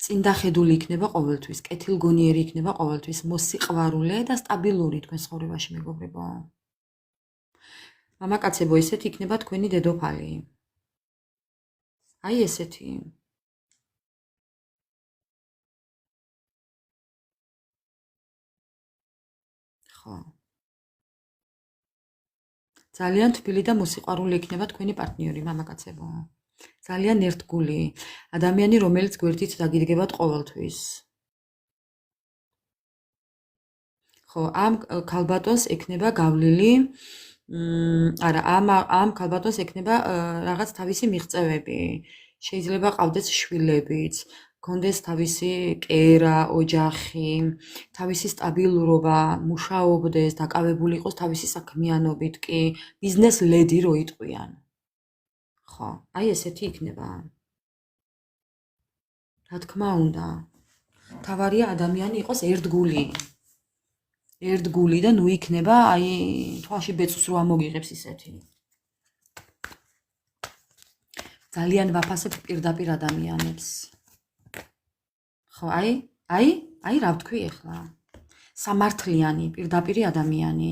წინდახედული იქნება ყოველთვის, კეთილგონიერი იქნება ყოველთვის, მოსიყვარულე და სტაბილური თქვენ ცხოვრებაში მეგობრებო. მამაკაცებო, ესეთი იქნება თქვენი დედოფალი. აი ესეთი. ხო. ძალიან თბილი და მოსიყვარული იქნება თქვენი პარტნიორი, მამაკაცებო. ძალიან ერთგული. ადამიანი, რომელიც გვერდით დაგიდგებათ ყოველთვის. ხო, ამ ქალბატონს ექნება გავლილი, არა, ამ ქალბატონს ექნება რაღაც თავისი მიღწევები. შეიძლება ყავდეს შვილებიც, გქონდეს თავისი კერა, ოჯახი, თავისი სტაბილურობა, მუშაობდეს, დაკავებული იყოს თავისი საქმიანობით კი, ბიზნეს ლედი რო იტყვიან. ხო, აი ესეთი იქნება. რა თქმა უნდა. თავარია ადამიანი იყოს ერთგული. ერთგული და ნუ იქნება აი თვალში ბეწვს რო ამოგიღებს ისეთი. ძალიან ვაფასებ პირდაპირ ადამიანებს. ხო, აი რა ვთქვი ახლა? სამართლიანი, პირდაპირი ადამიანი.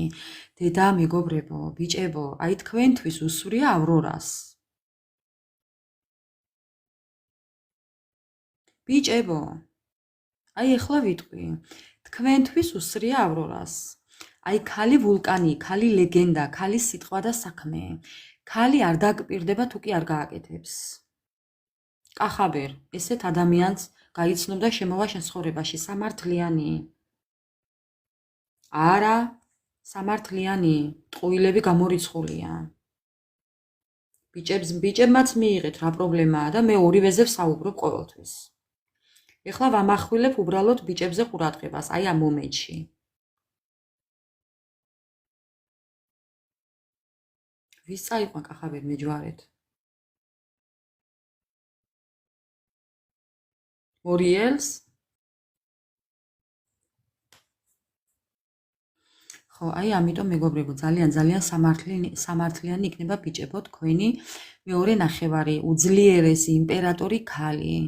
დედა, მეგობრებო, ბიჭებო, აი თქვენთვის უსურია ავრორას. ბიჭებო, აი ახლა ვიტყვი. თქვენთვის უსრია ავრორას. აი ქალი ვულკანი, ქალი ლეგენდა, ქალი სიტყვა და საქმე. ქალი არ დაგპირდება თუ კი არ გააკეთებს. კახაბერ, ესეთ ადამიანს გაიცნობ და შემოვა შენ ცხოვრებაში, სამართლიანი. არა, სამართლიანი, ტყუილები გამორიცხულია. ბიჭებმაც მიიღეთ რა პრობლემაა და მე ორივეზე ვსაუბრობ ყოველთვის. ეხლა ვამახვილებ უბრალოდ ბიჭებზე ყურადღებას, აი ამ მომენტში. ვის წაიყვან კახაბერ მეჯვარეთ? ორიელს? ხო, აი ამიტომ მეგობრებო, ძალიან სამართლიანი იქნება ბიჭებო თქვენი მეორე ნახევარი, უძლიერესი იმპერატორი ქალი.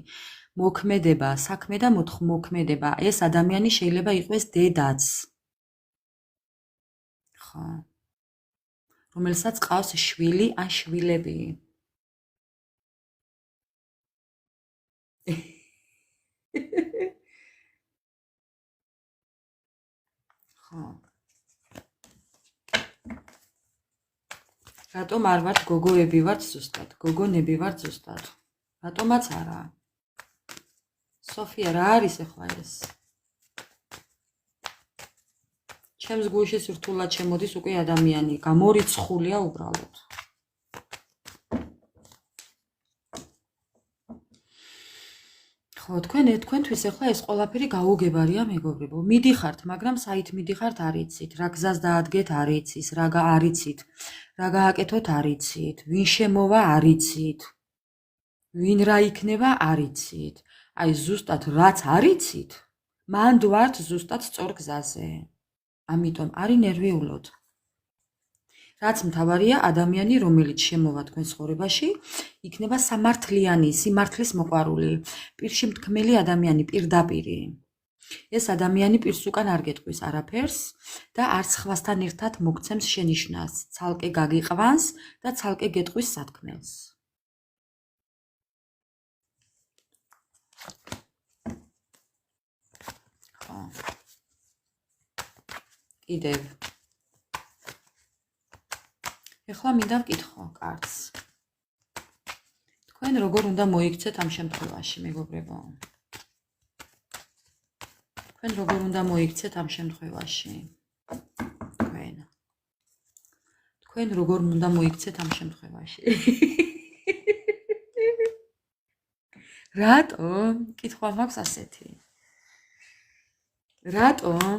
მოქმედება, საქმე და მოქმედება. ეს ადამიანი შეიძლება იყოს დედაც. ხო. რომელსაც ყავს შვილი ან შვილები. ხო. რატომ არ ვართ გოგოები ვართ ზუსტად, გოგონები ვართ ზუსტად. რატომაც არა. სოფია, რა არის ახლა ეს? ჩემს გულში სრთულად შემოდის უკვე ადამიანი, გამორიცხულია უბრალოდ. ხო, თქვენთვის ახლა ეს ყველაფერი გაუგებარია მეგობრებო. მიდიხართ, მაგრამ საით მიდიხართ არ იცით, რა გზას დაადგეთ არ იცით, რა გააკეთოთ არ იცით, ვინ შემოვა არ იცით, ვინ რა იქნება არ იცით. აი ზუსტად რაც არ იცით, მანდ ვართ ზუსტად სწორ გზაზე. ამიტომ არი ნერვიულოთ. რაც მთავარია ადამიანი, რომელიც შემოვა თქვენ ცხოვრებაში, იქნება სამართლიანი, სიმართლის მოყვარული, პირში მთქმელი ადამიანი, პირდაპირი. ეს ადამიანი პირს უკან არ გეტყვის არაფერს და არც ხვასთან ერთად მოგცემს შენიშვნას, ცალკე გაგიყვანს და ცალკე გეტყვის სათქმელს. ხო. კიდევ. ეხლა მინდა ვკითხო კარგს. თქვენ როგორ უნდა მოიქცეთ ამ შემთხვევაში, მეგობრებო? თქვენ როგორ უნდა მოიქცეთ ამ შემთხვევაში? თქვენ როგორ უნდა მოიქცეთ ამ შემთხვევაში? რატომ? კითხვა მაქვს ასეთი. რატომ?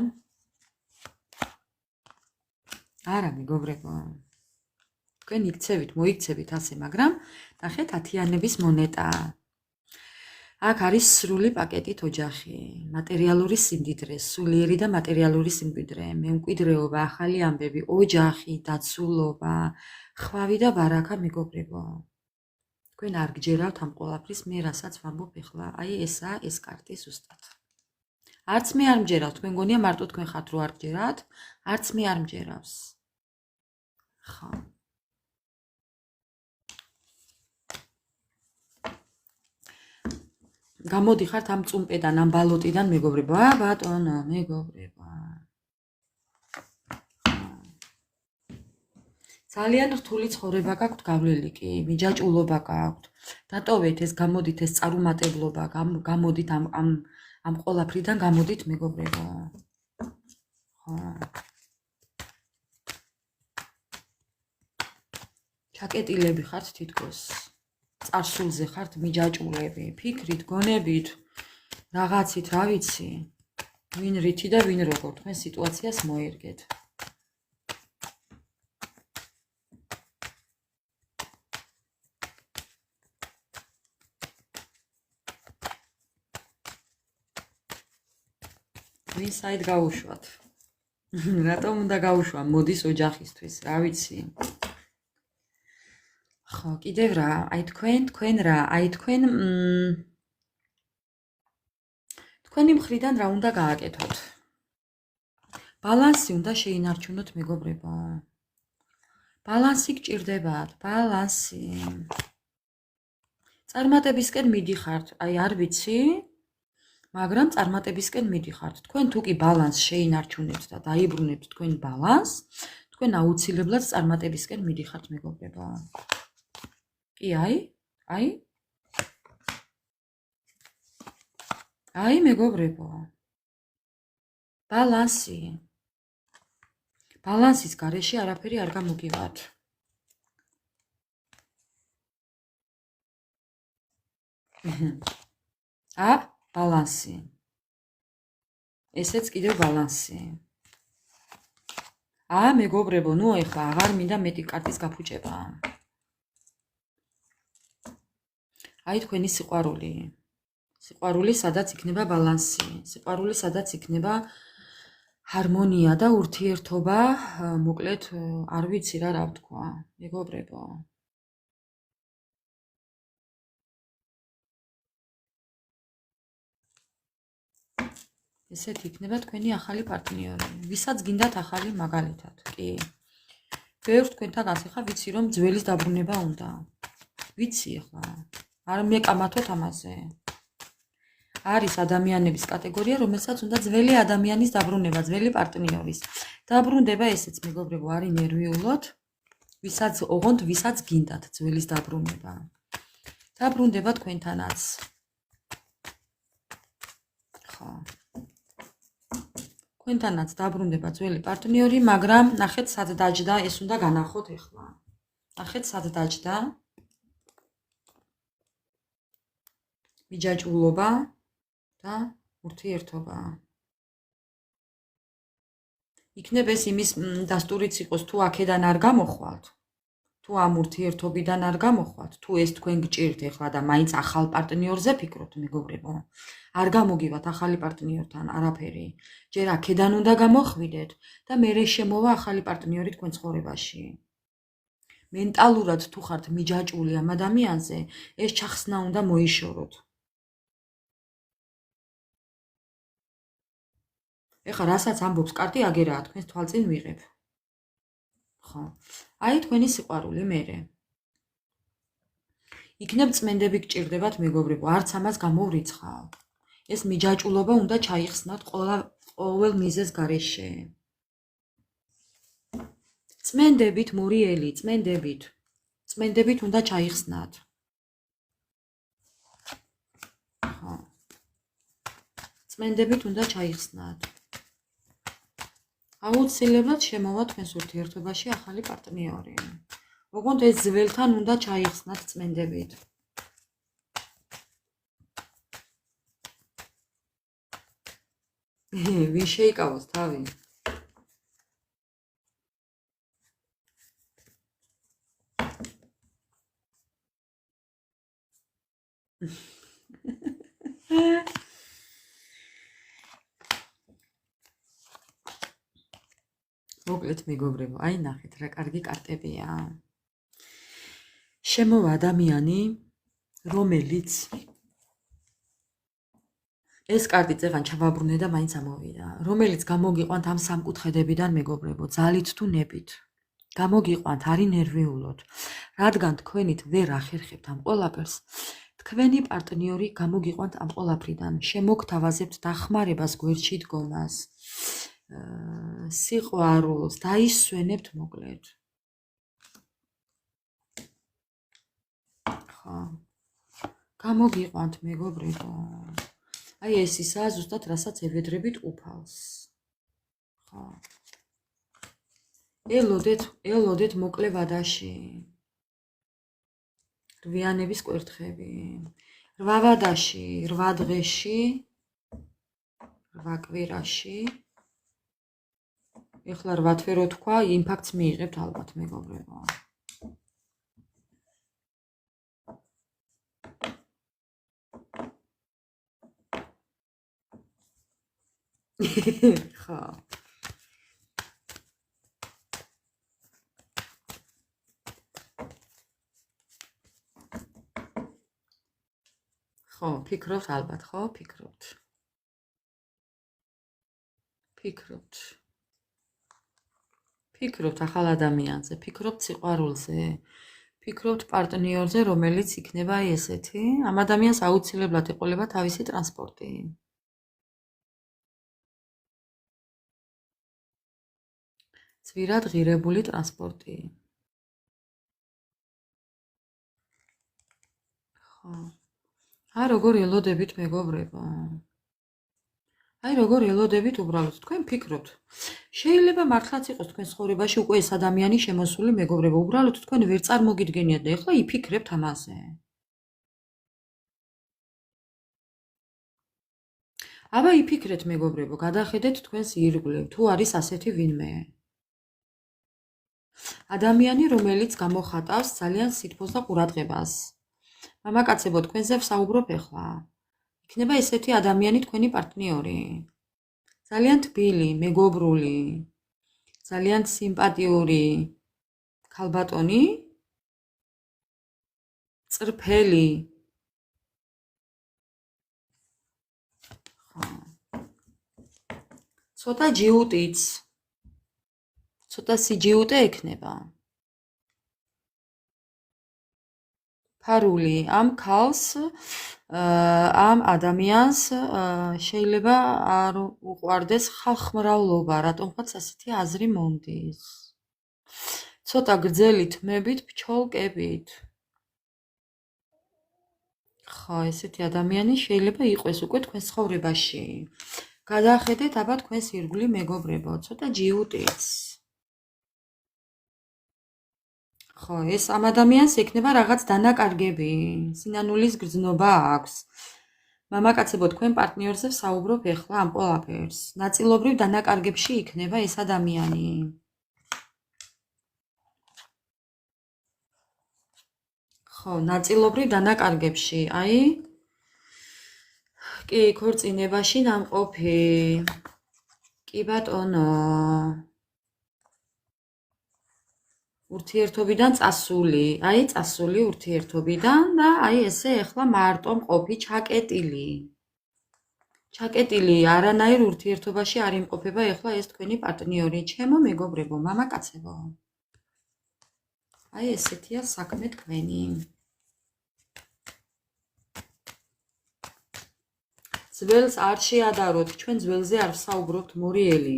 არა, მეგობრებო. თქვენ იქცევით, მოიქცევით ასე, მაგრამ ნახეთ, 10-იანების მონეტა. აქ არის სრული პაკეტით ოჯახი, მატერიალური სიმდიდრე, სულიერი და მატერიალური სიმდიდრე, მემკვიდრეობა, ახალი ამბები, ოჯახი, დაცულობა, ხვავი და ბარაკა, მეგობრებო. თქვენ არ გჯერავთ ამ ყველაფრის, მე რასაც ვამბობ ახლა, აი ესაა ეს კარტი ზუსტად. არც მე არ მჯერავ, თქვენ გონია მარტო თქვენ ხართ რო არ გჯერათ, არც მე არ მჯერავს. ხო. გამოდიხართ ამ წუმპედან, ამ ბალოტიდან, მეგობრებო. ბატონო, მეგობრებო. ძალიან რთული ცხოვრება გაქვთ გავლილი კი, მიჯაჭულობა გაქვთ. დატოვეთ ეს, გამოდით ეს წარუმატებლობა, გამოდით ამ ყველაფრიდან გამოდით, მეგობრებო. ხო. ჩაკეტილები ხართ თითქოს. წარსულზე ხართ მიჯაჭულები, ფიქრით, გონებით, რაღაცით, რა ვიცი. ვინ რითი და ვინ როგორ თქვენ სიტუაციას მოერგეთ. ვინ საით გაუშვათ? რატომ უნდა გაუშვა მოდის ოჯახისთვის, რა ვიცი. ხო, კიდევ რა, აი თქვენ რა, აი თქვენი მხრიდან რა უნდა გააკეთოთ? ბალანსი უნდა შეინარჩუნოთ, მეგობრებო. ბალანსი გჭირდებათ, ბალანსი. წარმატებისკენ მიდიხართ, აი არ ვიცი, მაგრამ წარმატებისკენ მიდიხართ. თქვენ თუ კი ბალანსს შეინარჩუნებთ და დაიბრუნებთ თქვენ ბალანსს, თქვენ აუცილებლად წარმატებისკენ მიდიხართ, მეგობრებო. კი, აი, მეგობრებო. ბალანსი. ბალანსის გარეშე არაფერი არ გამოგივათ. ბალანსი. ესეც კიდევ ბალანსი. მეგობრებო, ნუ ეხლა აღარ მინდა მეტი კარტის გაფუჭება. აი თქვენი სიყვარული. სიყვარული სადაც იქნება ბალანსი. სიყვარული სადაც იქნება ჰარმონია და ურთიერთობა, მოკლედ არ ვიცი რა ვთქვა, მეგობრებო. ესეთ იქნება თქვენი ახალი პარტნიორი. ვისაც გინდათ ახალი მაგალითად, კი. ბევრ თქვენთან ახლა ვიცი რომ ძველის დაბრუნება უნდა. ვიცი ახლა. არ მეკამათოთ ამაზე. არის ადამიანების კატეგორია, რომელსაც უნდა ძველი ადამიანის დაბრუნება, ძველი პარტნიორის. დაბრუნდება ესეც, მეგობრებო, არის ნერვიულოთ, ვისაც გინდათ ძველის დაბრუნება. დაბრუნდება თქვენთანაც. ხო. თქვენთანაც დაბრუნდება ძველი პარტნიორი, მაგრამ ნახეთ სად დაჯდა, ეს უნდა განახოთ ახლა. ნახეთ სად დაჯდა. მიჯაჭულობა და ურთიერთობა. იქნებ ეს იმის დასტურიც იყოს, თუ აქედან არ გამოხვალთ, თუ ამ ურთიერთობიდან არ გამოხვალთ, თუ ეს თქვენ გჭირთ ახლა და მაინც ახალ პარტნიორზე ფიქრობთ, მეგობრებო. არ გამოგივათ ახალი პარტნიორთან არაფერი. ჯერ აქედან უნდა გამოხვიდეთ და მერე შემოვა ახალი პარტნიორი თქვენ ცხოვრებაში. მენტალურად თუ ხართ მიჯაჭული ამ ადამიანზე, ეს ჩახსნა უნდა მოიშოროთ. ეხლა რასაც ამბობს კარტი აგერაა თქვენს თვალწინ ვიღებ. ხო. აი თქვენი სიყვარული მერე. იქნებ წმენდები გჭირდებათ, მეგობრებო, არც ამას გამოვრიცხავ. ეს მიჯაჭულობა უნდა ჩაიხსნათ ყოველ მიზეზ გარეშე. წმენდებით, მურიელი, წმენდებით უნდა ჩაიხსნათ. წმენდებით უნდა ჩაიხსნათ. აუცილებლად შემოვა თქვენს ურთიერთობაში ახალი პარტნიორი. ოღონდ ეს ძველთან უნდა ჩაიხსნათ წმენდებით. ვინ შეიკავოს თავი? მოკლედ მეგობრებო, აი ნახეთ რა კარგი კარტებია. შემოვა ადამიანი, რომელიც ეს კარტი წეღან ჩავაბრუნე და მაინც ამოვიდა. რომელიც გამოგიყვანთ ამ სამკუთხედებიდან მეგობრებო, ძალით თუ ნებით. გამოგიყვანთ არი ნერვიულოთ, რადგან თქვენით ვერ ახერხებთ ამ ყველაფერს. თქვენი პარტნიორი გამოგიყვანთ ამ ყველაფრიდან, შემოგთავაზებთ დახმარებას, გვერდში დგომას, სიყვარულს, დაისვენებთ მოკლედ. ხო. გამოგიყვანთ მეგობრებო. აი ეს ისაა ზუსტად რასაც ევედრებით უფალს. ხო. ელოდეთ მოკლე ვადაში. რვიანების კვერთხები. 8 ვადაში, 8 დღეში, 8 კვირაში. ეხლა 8 თვე რო თქვა, იმპაქტს მიიღებთ ალბათ მეგობრებო. ხო. ხო, ფიქრობთ ალბათ, ხო? ფიქრობთ. ფიქრობთ ახალ ადამიანზე, ფიქრობთ სიყვარულზე, ფიქრობთ პარტნიორზე, რომელიც იქნება აი ესეთი, ამ ადამიანს აუცილებლად ეყოლება თავისი ტრანსპორტი. ძვირად ღირებული ტრანსპორტი. ხო. აი როგორ ელოდებით მეგობრებო. აი როგორ ელოდებით უბრალოდ თქვენ ფიქრობთ. შეიძლება მართლაც იყოს თქვენ ცხოვრებაში უკვე ეს ადამიანი შემოსული მეგობრებო, უბრალოდ თქვენ ვერ წარმოგიდგენიათ და ეხლა იფიქრებთ ამაზე. აბა იფიქრეთ მეგობრებო, გადახედეთ თქვენს ირგვლივ, თუ არის ასეთი ვინმე. ადამიანი, რომელიც გამოხატავს ძალიან სითბოს და ყურადღებას. მამაკაცებო, თქვენზე ვსაუბრობ ეხლა. იქნება ესეთი ადამიანი თქვენი პარტნიორი. ძალიან თბილი, მეგობრული, ძალიან სიმპათიური ქალბატონი, წრფელი. ხო. ცოტა ჯიუტიც. ცოტა სიჯიუტე ექნება. ფარული ამ ქალს, ამ ადამიანს შეიძლება არ უყვარდეს ხალხმრავლობა, რატომღაც ასეთი აზრი მომდის. ცოტა გრძელი თმებით, ფჩოლკებით. ხო, ესეთი ადამიანი შეიძლება იყოს უკვე თქვენ ცხოვრებაში. გადახედეთ აბა თქვენს ირგვლივ მეგობრებო, ცოტა ჯიუტიც. ხო, ეს ამ ადამიანს ექნება რაღაც დანაკარგები, სინანულის გრძნობა აქვს. მამაკაცებო, თქვენ პარტნიორზე ვსაუბრობ ეხლა ამ ყველაფერს. ნაწილობრივ დანაკარგებში იქნება ეს ადამიანი. ხო, ნაწილობრივ დანაკარგებში, აი კი, ქორწინებაში ნამყოფი. კი ბატონო. ურთიერთობიდან წასული, აი წასული ურთიერთობიდან და აი ესე ეხლა მარტო მყოფი, ჩაკეტილი. ჩაკეტილი, არანაირ ურთიერთობაში არ იმყოფება ეხლა ეს თქვენი პარტნიორი, ჩემო მეგობრებო, მამაკაცებო. აი ესეთია საქმე თქვენი. ძველს არ შეადაროთ, ჩვენ ძველზე არ ვსაუბრობთ მორიელი.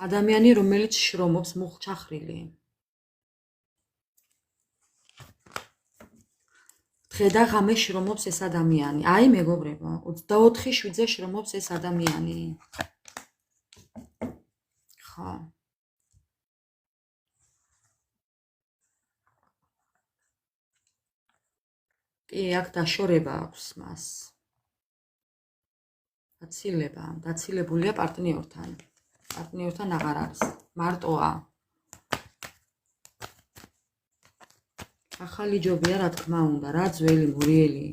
ადამიანი, რომელიც შრომობს მუხჩახრილი. დღე და ღამე შრომობს ეს ადამიანი. აი მეგობრებო, 24/7-ზე შრომობს ეს ადამიანი. ხო. კი, აქ დაშორება აქვს მას. დაცილებულია პარტნიორთან. პარტნიორთან აღარ არის. მარტოა. ახალი ჯობია, რა თქმა უნდა, რა ძველი მორიელი.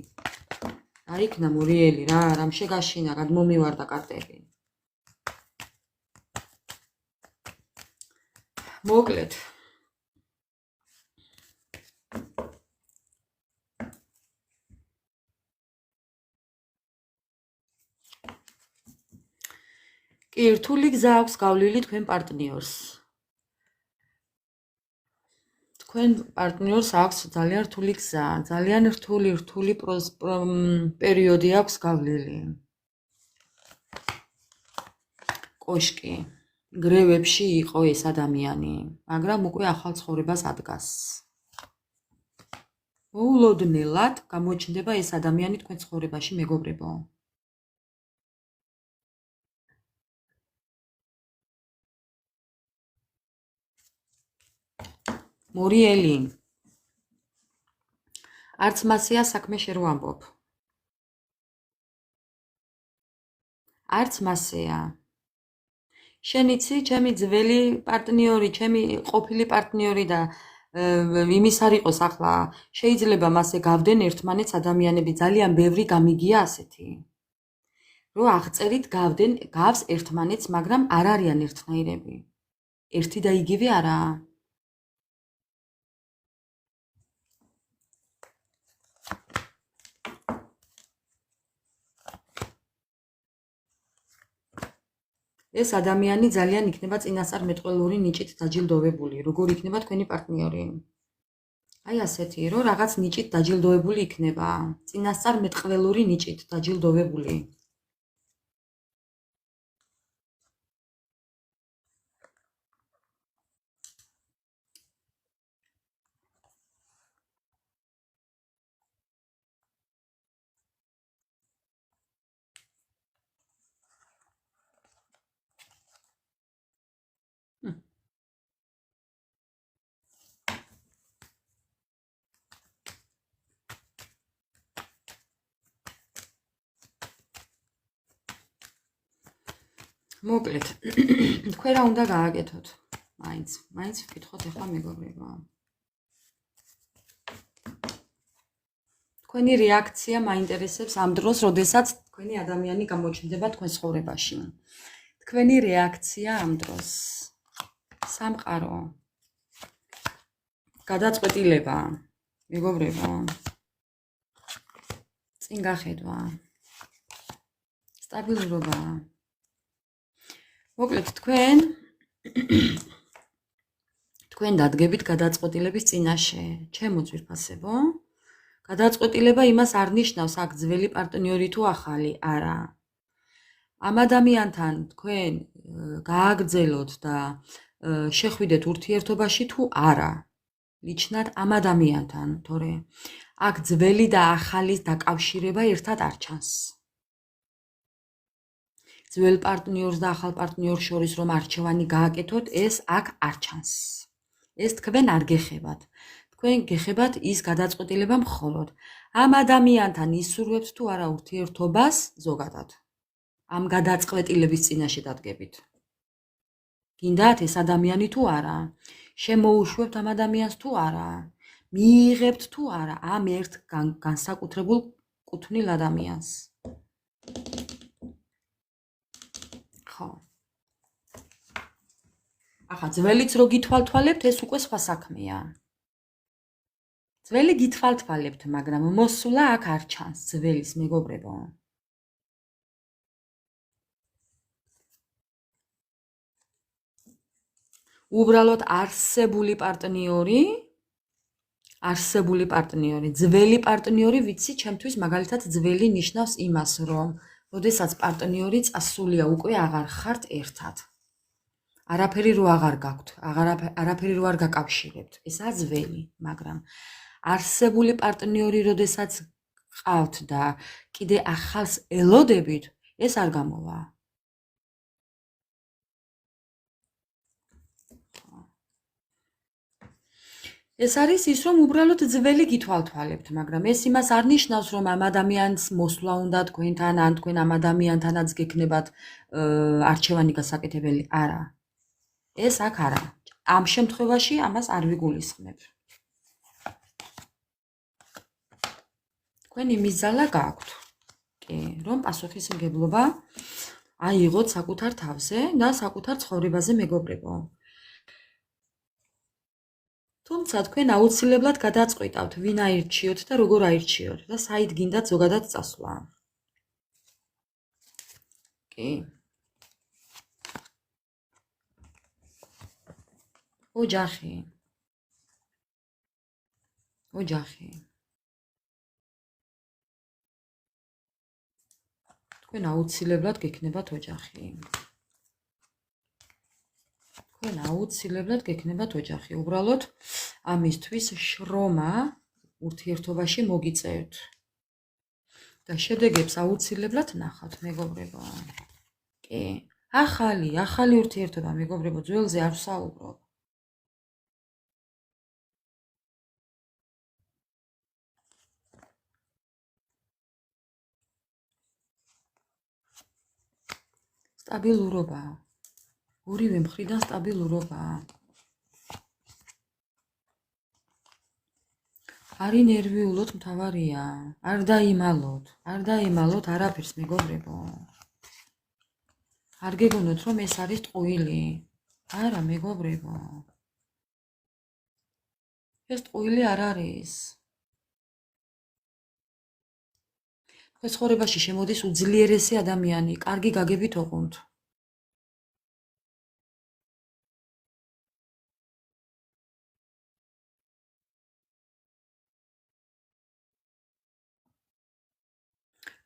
აიქნა მორიელი, რა შეგაშინა, გადმომივარდა კარტები. მოკლედ. კი, რთული გზა აქვს გავლილი თქვენ პარტნიორს. თქვენ პარტნიორს აქვს ძალიან რთული გზა, ძალიან რთული პერიოდი აქვს გავლილი. კოშკი. გრევებში იყო ეს ადამიანი, მაგრამ უკვე ახალ ცხოვრებას ადგას. მოულოდნელად გამოჩნდება ეს ადამიანი თქვენ ცხოვრებაში, მეგობრებო. მორიელი. არც მასეა საქმე შე რო ამბობ. არც მასეა. შენ იცი, ჩემი ძველი პარტნიორი, ჩემი ყოფილი პარტნიორი და იმის არ იყოს ახლა, შეიძლება მასე გავდნენ ერთმანეთს ადამიანები, ძალიან ბევრი გამიგია ასეთი. რო აღწერით გავს ერთმანეთს, მაგრამ არ არიან ერთნაირები. ერთი და იგივე არაა. ეს ადამიანი ძალიან იქნება წინასწარმეტყველური ნიჭით დაჯილდოვებული. როგორ იქნება თქვენი პარტნიორი? აი ასეთი, რომ რაღაც ნიჭით დაჯილდოვებული იქნება. წინასწარმეტყველური ნიჭით დაჯილდოვებული. მოკლედ, თქვენ რა უნდა გააკეთოთ? მაინც ვკითხოთ ახლა მეგობრებო. თქვენი რეაქცია მაინტერესებს ამ დროს, როდესაც თქვენი ადამიანი გამოჩნდება თქვენ ცხოვრებაში. თქვენი რეაქცია ამ დროს. სამყარო. გადაწყვეტილება. მეგობრებო. წინ გახედვა. სტაბილურობა. მოკლედ თქვენ დადგებით გადაწყვეტილების წინაშე. ჩემო ძვირფასებო. გადაწყვეტილება იმას არ ნიშნავს, აქ ძველი პარტნიორი თუ ახალი, არა. ამ ადამიანთან თქვენ გააგრძელოთ და შეხვიდეთ ურთიერთობაში თუ არა. ლიჩნად ამ ადამიანთან, თორე აქ ძველი და ახალის დაკავშირება ერთად არ ჩანს. ძველ პარტნიორს და ახალ პარტნიორს შორის რომ არჩევანი გააკეთოთ, ეს აქ არ ჩანს. ეს თქვენ არ გეხებათ. თქვენ გეხებათ ის გადაწყვეტილება მხოლოდ ამ ადამიანთან ისურვებთ თუ არა ურთიერთობას ზოგადად. ამ გადაწყვეტილების წინაშე დადგებით. გინდათ ეს ადამიანი თუ არა? შემოუშვებთ ამ ადამიანს თუ არა? მიიღებთ თუ არა ამ ერთ განსაკუთრებულ კუთვნილ ადამიანს? ხო. ახლა ძველიც რო გითვალთვალებთ, ეს უკვე სხვა საქმეა. ძველი გითვალთვალებთ, მაგრამ მოსვლა აქ არ ჩანს ძველის, მეგობრებო. უბრალოდ არსებული პარტნიორი, ძველი პარტნიორი, ვიცი, ჩემთვის მაგალითად ძველი ნიშნავს იმას, რომ როდესაც პარტნიორი წასულია, უკვე აღარ ხართ ერთად. არაფერი რო აღარ გაქვთ, არაფერი რო არ გაკავშირებთ. ესაა ძველი, მაგრამ არსებული პარტნიორი როდესაც ყავთ და კიდე ახალს ელოდებით, ეს არ გამოვა. ეს არის ის, რომ უბრალოდ ძველი გითვალთვალებთ, მაგრამ ეს იმას არ ნიშნავს, რომ ამ ადამიანს მოსვლა უნდა თქვენთან, ან თქვენ ამ ადამიანთანაც გექნებათ არჩევანი გასაკეთებელი. არა. ეს აქ არა. ამ შემთხვევაში ამას არ ვიგულისხმებ. თქვენი მიზალა გაქვთ. კი, რომ პასუხისმგებლობა აიღოთ საკუთარ თავზე და საკუთარ ცხოვრებაზე მეგობრებო. თუმცა თქვენ აუცილებლად გადაწყვიტავთ, ვინ აირჩიოთ და როგორ აირჩიოთ და საით გინდათ ზოგადად წასვლა. კი. ოჯახი. ოჯახი. თქვენ აუცილებლად გექნებათ ოჯახი. თქვენ აუცილებლად გექნებათ ოჯახი. უბრალოდ ამისთვის შრომა ურთიერთობაში მოგიწევთ. და შედეგებს აუცილებლად ნახავთ, მეგობრებო. კი. ახალი ურთიერთობა, მეგობრებო, ძველზე არ ვსაუბრობ. სტაბილურობა. ორივე მხრიდან სტაბილურობა. არ ინერვიულოთ მთავარია. არ დაიმალოთ არაფერს, მეგობრებო. არ გეგონოთ, რომ ეს არის ტყუილი. არა, მეგობრებო. ეს ტყუილი არ არის. თქვენ ცხოვრებაში შემოდის უძლიერესი ადამიანი, კარგი გაგებით ოღონდ.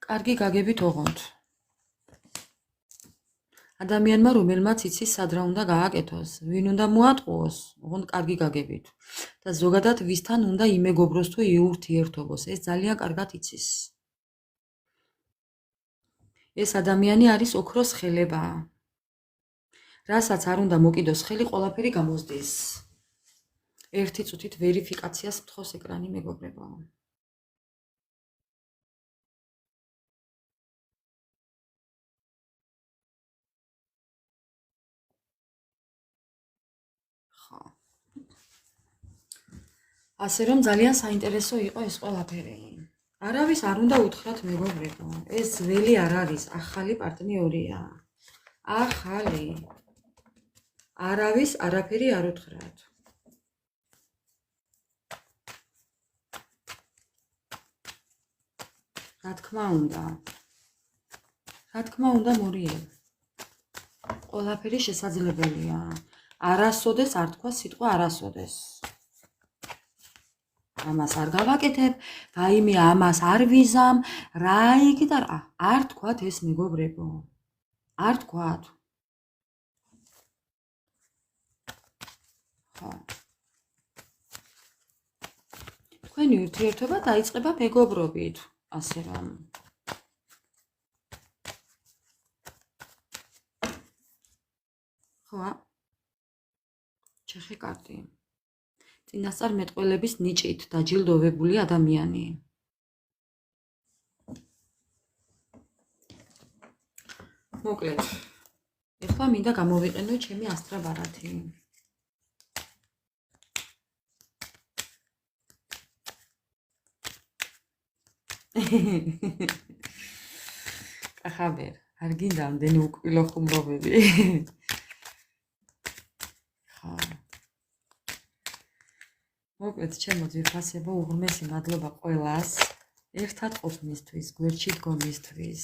კარგი გაგებით ოღონდ. ადამიანმა, რომელმაც იცის სად რა უნდა გააკეთოს, ვინ უნდა მოატყუოს, ოღონდ კარგი გაგებით. და ზოგადად ვისთან უნდა იმეგობროს თუ იურთიერთობოს, ეს ძალიან კარგად იცის. ეს ადამიანი არის ოქროს ხელება. რასაც არ უნდა მოკიდოს ხელი, ყველაფერი გამოსდის. ერთი წუთით ვერიფიკაციას მთხოვს ეკრანი, მეგობრებო. ასე რომ ძალიან საინტერესო იყო ეს ყველაფერი. არავის არ უნდა უთხრათ, მეგობრებო. ეს ძველი არ არის, ახალი პარტნიორია. ახალი. არავის არაფერი არ უთხრათ. რა თქმა უნდა, მორიელ. ყველაფერი შესაძლებელია. არასოდეს არ თქვა სიტყვა არასოდეს. ამას არ გავაკეთებ, რაიმე ამას არ ვიზამ, რა იგი და არ თქვათ ეს, მეგობრებო. არ თქვათ. ხო. თქვენი ურთიერთობა დაიწყება მეგობრობით, ასე რომ. ხო. ჩეხი კარტი. წინასწარმეტყველების ნიჭით დაჯილდოვებული ადამიანი. მოკლედ, ეხლა მინდა გამოვიყენო ჩემი ასტრაბარათი. კახაბერ, არ გინდა ამდენი უკბილო ხუმრობები. ხო. მოკლედ, ჩემო ძვირფასებო, უღრმესი მადლობა ყველას ერთად ყოფნისთვის, გვერდში დგომისთვის.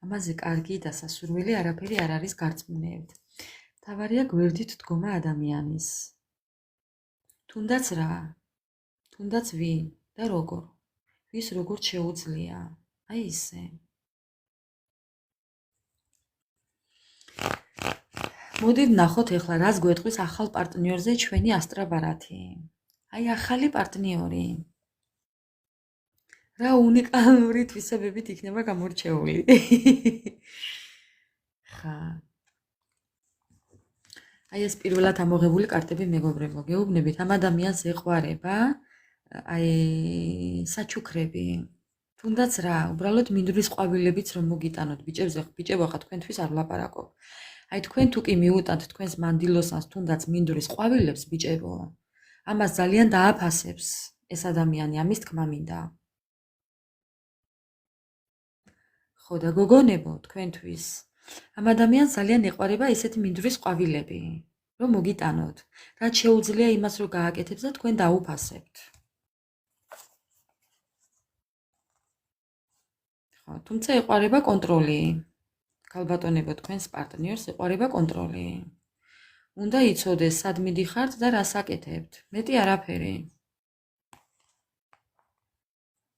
ამაზე კარგი და სასურველი არაფერი არ არის გარწმუნებთ. მთავარია გვერდით დგომა ადამიანის. თუნდაც რა, თუნდაც ვინ და როგორ, ვის როგორ შეუძლია. აი ისე. მოდით ნახოთ ეხლა რას გვეტყვის ახალ პარტნიორზე ჩვენი ასტრაბარათი. აი ახალი პარტნიორი. რა უნიკალური თვისებებით იქნება გამორჩეული. ხა. აი ეს პირველად ამოღებული კარტები მეგობრებო, გეუბნებით ამ ადამიანს ეყვარება აი საჩუქრები. თუნდაც რა, უბრალოდ მინდვრის ყვავილებიც რომ მოგიტანოთ ბიჭებო, ხა თქვენთვის არ ვლაპარაკობ. აი თქვენ თუ კი მიუტანთ თქვენს მანდილოსანს თუნდაც მინდვრის ყვავილებს ბიჭებო, ამას ძალიან დააფასებს ეს ადამიანი, ამის თქმა მინდა. ხო და გოგონებო, თქვენთვის ამ ადამიანს ძალიან ეყვარება ესეთი მინდვრის ყვავილები, რომ მოგიტანოთ. რაც შეუძლია იმას რომ გააკეთებს და თქვენ დაუფასებთ. ხო, თუმცა ეყვარება კონტროლი. ქალბატონებო, თქვენს პარტნიორს ეყვარება კონტროლი. უნდა იცოდეს, სად მიდიხართ და რას აკეთებთ. მეტი არაფერი.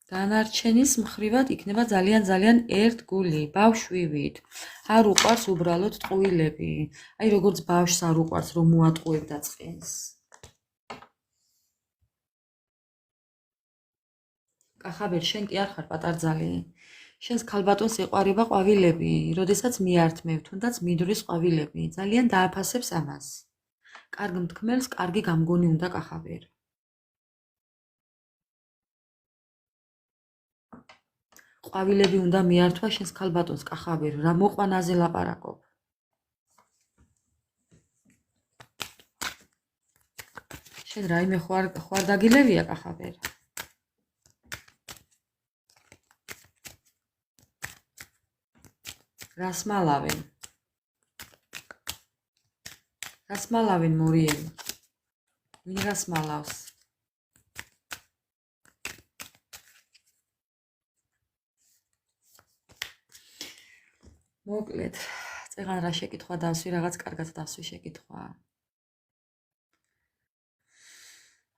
დანარჩენის მხრივად იქნება ძალიან ერთგული, ბავშვივით. არ უყვარს უბრალოდ ტყუილები. აი როგორც ბავშვს არ უყვარს რომ მოატყუებდა წყენს. კახაბერ, შენ კი არ ხარ პატარძალი. შენს ქალბატონს ეყვარება ყვავილები, როდესაც მიართმევ, თუნდაც მინდვრის ყვავილები. ძალიან დააფასებს ამას. კარგ მთქმელს კარგი გამგონი უნდა კახაბერ. ყვავილები უნდა მიართვა შენს ქალბატონს კახაბერ, რა მოყვანაზე ლაპარაკობ. შენ რაიმე ხვარდაგილებია კახაბერ. რას მალავენ? რას მალავენ მორიელი? ვინ რას მალავს? მოკლედ, წეგან რა შეკითხვა დავსვი, რაღაც კარგად დავსვი შეკითხვა.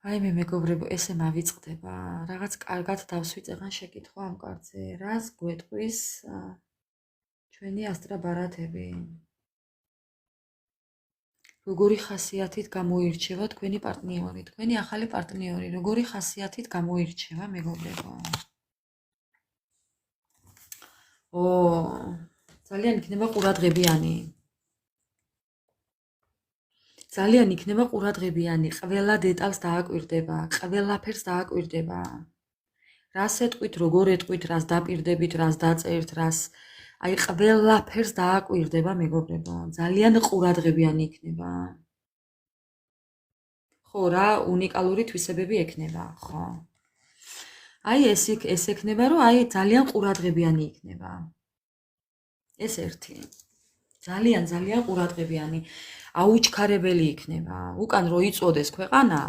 აი მე მეგობრებო, ესე მავიწყდება, რაღაც კარგად დავსვი წეგან შეკითხვა ამ კარტზე. რას გვეტყვის ჩვენი ასტრაბარათები? როგორი ხასიათით გამოირჩევა თქვენი პარტნიორი, თქვენი ახალი პარტნიორი, როგორი ხასიათით გამოირჩევა მეგობრებო? ძალიან იქნება ყურადღებიანი. ძალიან იქნება ყურადღებიანი, ყველა დეტალს დააკვირდება, ყველაფერს დააკვირდება. რას ეტყვით, როგორ ეტყვით, რას დაპირდებით, რას დაწერთ, რას აი ყველაფერს დააკვირდება მეგობრებო, ძალიან ყურადღებიანი იქნება. ხო რა, უნიკალური თვისებები ექნება, ხო. აი ეს ექნება, რომ აი ძალიან ყურადღებიანი იქნება. ეს ერთი. ძალიან ყურადღებიანი, აუჩქარებელი იქნება. უკან რო იწოდეს ქვეყანა,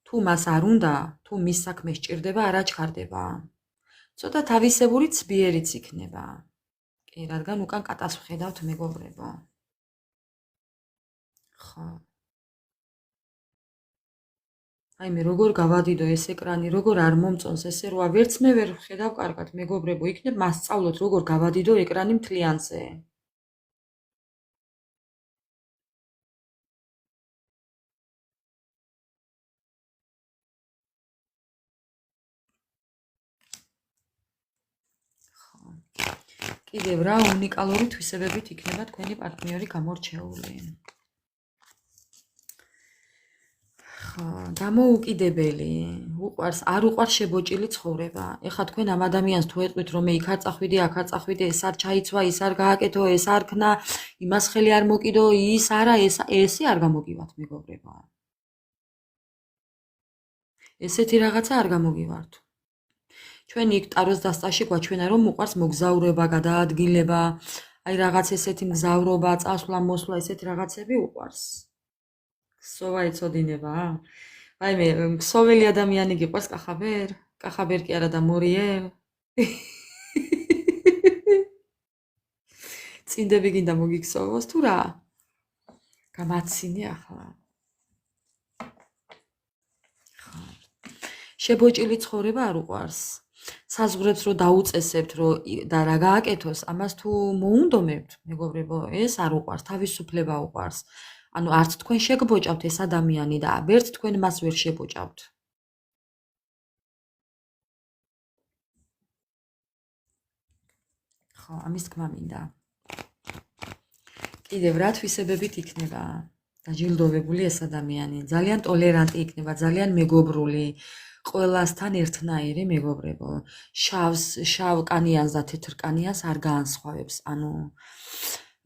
თუ მას არ უნდა, თუ მის საქმე სჭირდება, არ აჩქარდება. ცოტა თავისებური ცბიერიც იქნება. კი, რადგან უკან კატას ვხედავთ მეგობრებო. ხო. აი მე როგორ გავადიდო ეს ეკრანი, როგორ არ მომწონს ესე როა, ვერც მე ვერ ვხედავ კარგად მეგობრებო, იქნებ მასწავლოთ როგორ გავადიდო ეკრანი მთლიანზე. კიდევ რა უნიკალური თვისებებით იქნება თქვენი პარტნიორი გამორჩეული. დამოუკიდებელი, არ უყვარს შებოჭილი ცხოვრება. ეხლა თქვენ ამ ადამიანს თუ ეტყვით რომ მე იქ არ წახვიდე, აქ არ წახვიდე, ეს არ ჩაიცვა, ის არ გააკეთო, ეს არ ქნა, იმას ხელი არ მოკიდო, ის არა, ესე არ გამოგივართ მეგობრებო. ესეთი რაღაცა არ გამოგივართ. ჩვენ იქ ტაროს დასწრაში გვაჩვენა რომ უყვარს მოგზაურობა, გადაადგილება, აი რაღაც ესეთი მგზავრობა, წასვლა, მოსვლა, ესეთი რაღაცები უყვარს. სოვა ეწოდინება? აი მე ქსოველი ადამიანი გიყვარს კახაბერ? კახაბერ კი არა და მორიელ? წინდები გინდა მოგიქსოვოს თუ რა? გამაცინე ახლა. შებოჭილი ცხოვრება არ უყვარს. საზღვრებს რო დაუწესებთ, და რა გააკეთოს, ამას თუ მოუნდომებთ, მეგობრებო, ეს არ უყვარს, თავისუფლება უყვარს. ანუ არც თქვენ შეგბოჭავთ ეს ადამიანი და ვერც თქვენ მას ვერ შებოჭავთ. ხო, ამის თქმა მინდა. კიდევ რა თვისებებით იქნება დაჯილდოვებული ეს ადამიანი? ძალიან ტოლერანტი იქნება, ძალიან მეგობრული, ყველასთან ერთნაირი, მეგობრებო. შავ კანიანს და თეთრ კანიანს არ გაანსხვავებს. ანუ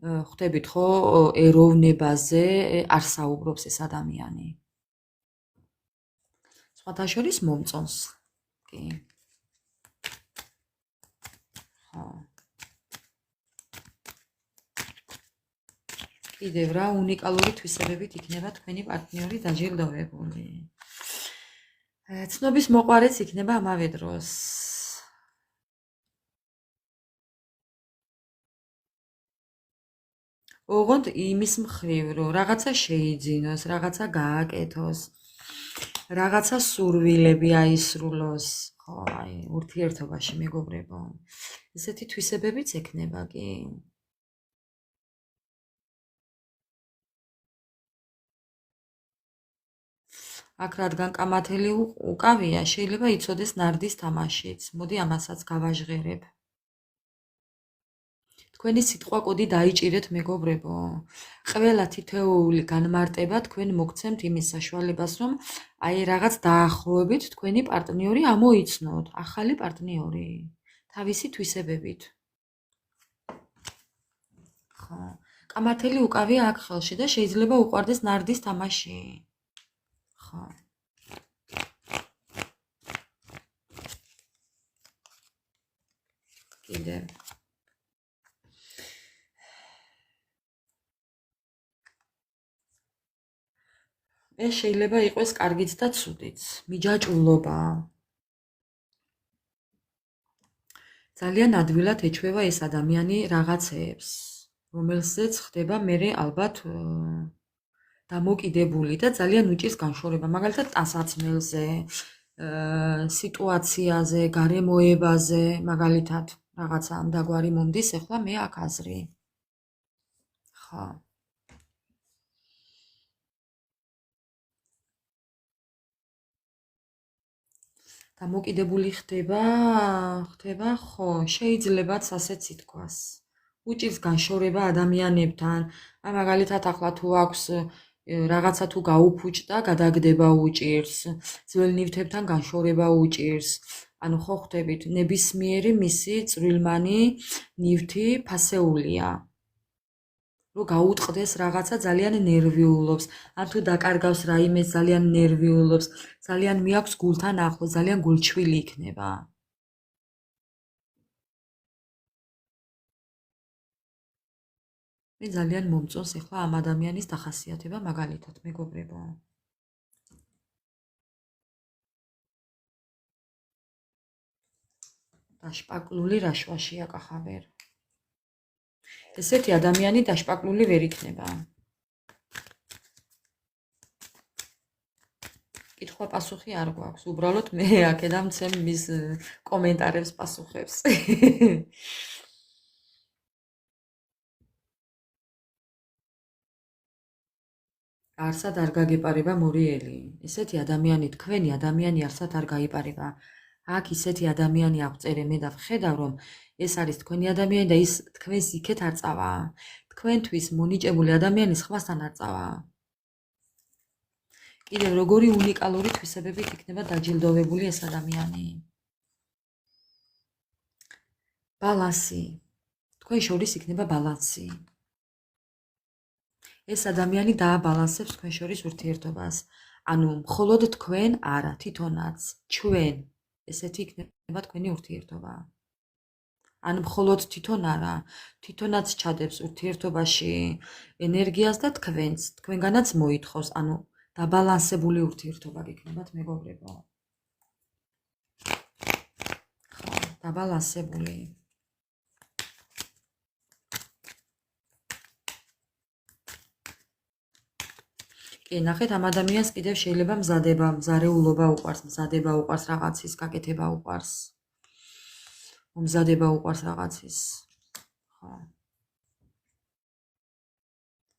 ხვდებით ხო, ეროვნებაზე არ საუბრობს ეს ადამიანი. სხვათა შორის მომწონს. კი. ხო. კიდევ რა უნიკალური თვისებებით იქნება თქვენი პარტნიორი დაჯილდოვებული? ცნობის მოყვარეც იქნება ამავე დროს. ოღონდ იმის მხრივ, რომ რაღაცა შეიძინოს, რაღაცა გააკეთოს, რაღაცა სურვილები აისრულოს, ხო, აი, ურთიერთობაში, მეგობრებო. ესეთი თვისებებიც ექნება, კი. აქ რადგან კამათელი უკავია, შეიძლება იცოდეს ნარდის თამაშიც. მოდი ამასაც გავაჟღერებ. თქვენი სიტყვა კოდი დაიჭირეთ, მეგობრებო. ყველა თითოეული განმარტება თქვენ მოგცემთ იმის საშუალებას, რომ აი რაღაც დაახლოებით თქვენი პარტნიორი ამოიცნოთ, ახალი პარტნიორი, თავისი თვისებებით. ხო, კამათელი უკავია აქ ხელში და შეიძლება უყვარდეს ნარდის თამაში. ხო. კიდევ. ეს შეიძლება იყოს კარგიც და ცუდიც, მიჯაჭვულობა. ძალიან ადვილად ეჩვევა ეს ადამიანი რაღაცეებს, რომელზეც ხდება მერე ალბათ დამოკიდებული და ძალიან უჭირს განშორება, მაგალითად ტანსაცმელზე, სიტუაციაზე, გარემოებაზე, მაგალითად რაღაცა ამდაგვარი მომდის, ეხლა მე აქ აზრი. ხო. დამოკიდებული ხდება, ხო, შეიძლებაც ასეც ითქვას. უჭირს განშორება ადამიანებთან, აი მაგალითად ახლა თუ აქვს რაღაცა თუ გაუფუჭდა, გადაგდება უჭირს, ძველ ნივთებთან განშორება უჭირს. ანუ ხო ხვდებით, ნებისმიერი მისი წვრილმანი ნივთი ფასეულია. რომ გაუტყდეს რაღაცა ძალიან ნერვიულობს, ან თუ დაკარგავს რაიმეს ძალიან ნერვიულობს, ძალიან მიაქვს გულთან ახლოს, ძალიან გულჩვილი იქნება. მე ძალიან მომწონს ეხლა ამ ადამიანის დახასიათება მაგალითად, მეგობრებო. დაშპაკლული რაშვაშია კახავერ. ესეთი ადამიანი დაშპაკლული ვერ იქნება. კითხვა პასუხი არ გვაქვს, უბრალოდ მე აქედან მცემ მის კომენტარებს პასუხებს. არსად არ გაგეპარება მორიელი. ესეთი ადამიანი, თქვენი ადამიანი არსად არ გაიპარება. აქ ისეთი ადამიანი აღწერე მე და ვხედავ, რომ ეს არის თქვენი ადამიანი და ის თქვენს იქეთ არ წავა. თქვენთვის მონიჭებული ადამიანი სხვასთან არ წავა. კიდევ როგორი უნიკალური თვისებებით იქნება დაჯილდოვებული ეს ადამიანი. ბალანსი. თქვენ შორის იქნება ბალანსი. ეს ადამიანი დააბალანსებს თქვენ შორის ურთიერთობას. ანუ მხოლოდ თქვენ არა, თვითონაც, ჩვენ. ესეთი იქნება თქვენი ურთიერთობა. ან მხოლოდ თვითონ არა, თვითონაც ჩადებს ურთიერთობაში ენერგიას და თქვენს, თქვენგანაც მოითხოვს, ანუ დაბალანსებული ურთიერთობა გექნებათ, მეგობრებო. ხო, დაბალანსებული. კი, ნახეთ, ამ ადამიანს კიდევ შეიძლება მზადება, მზარეულობა უყვარს, მზადება უყვარს, რაღაცის გაკეთება უყვარს. მომზადება უყვარს რაღაცის. ხო.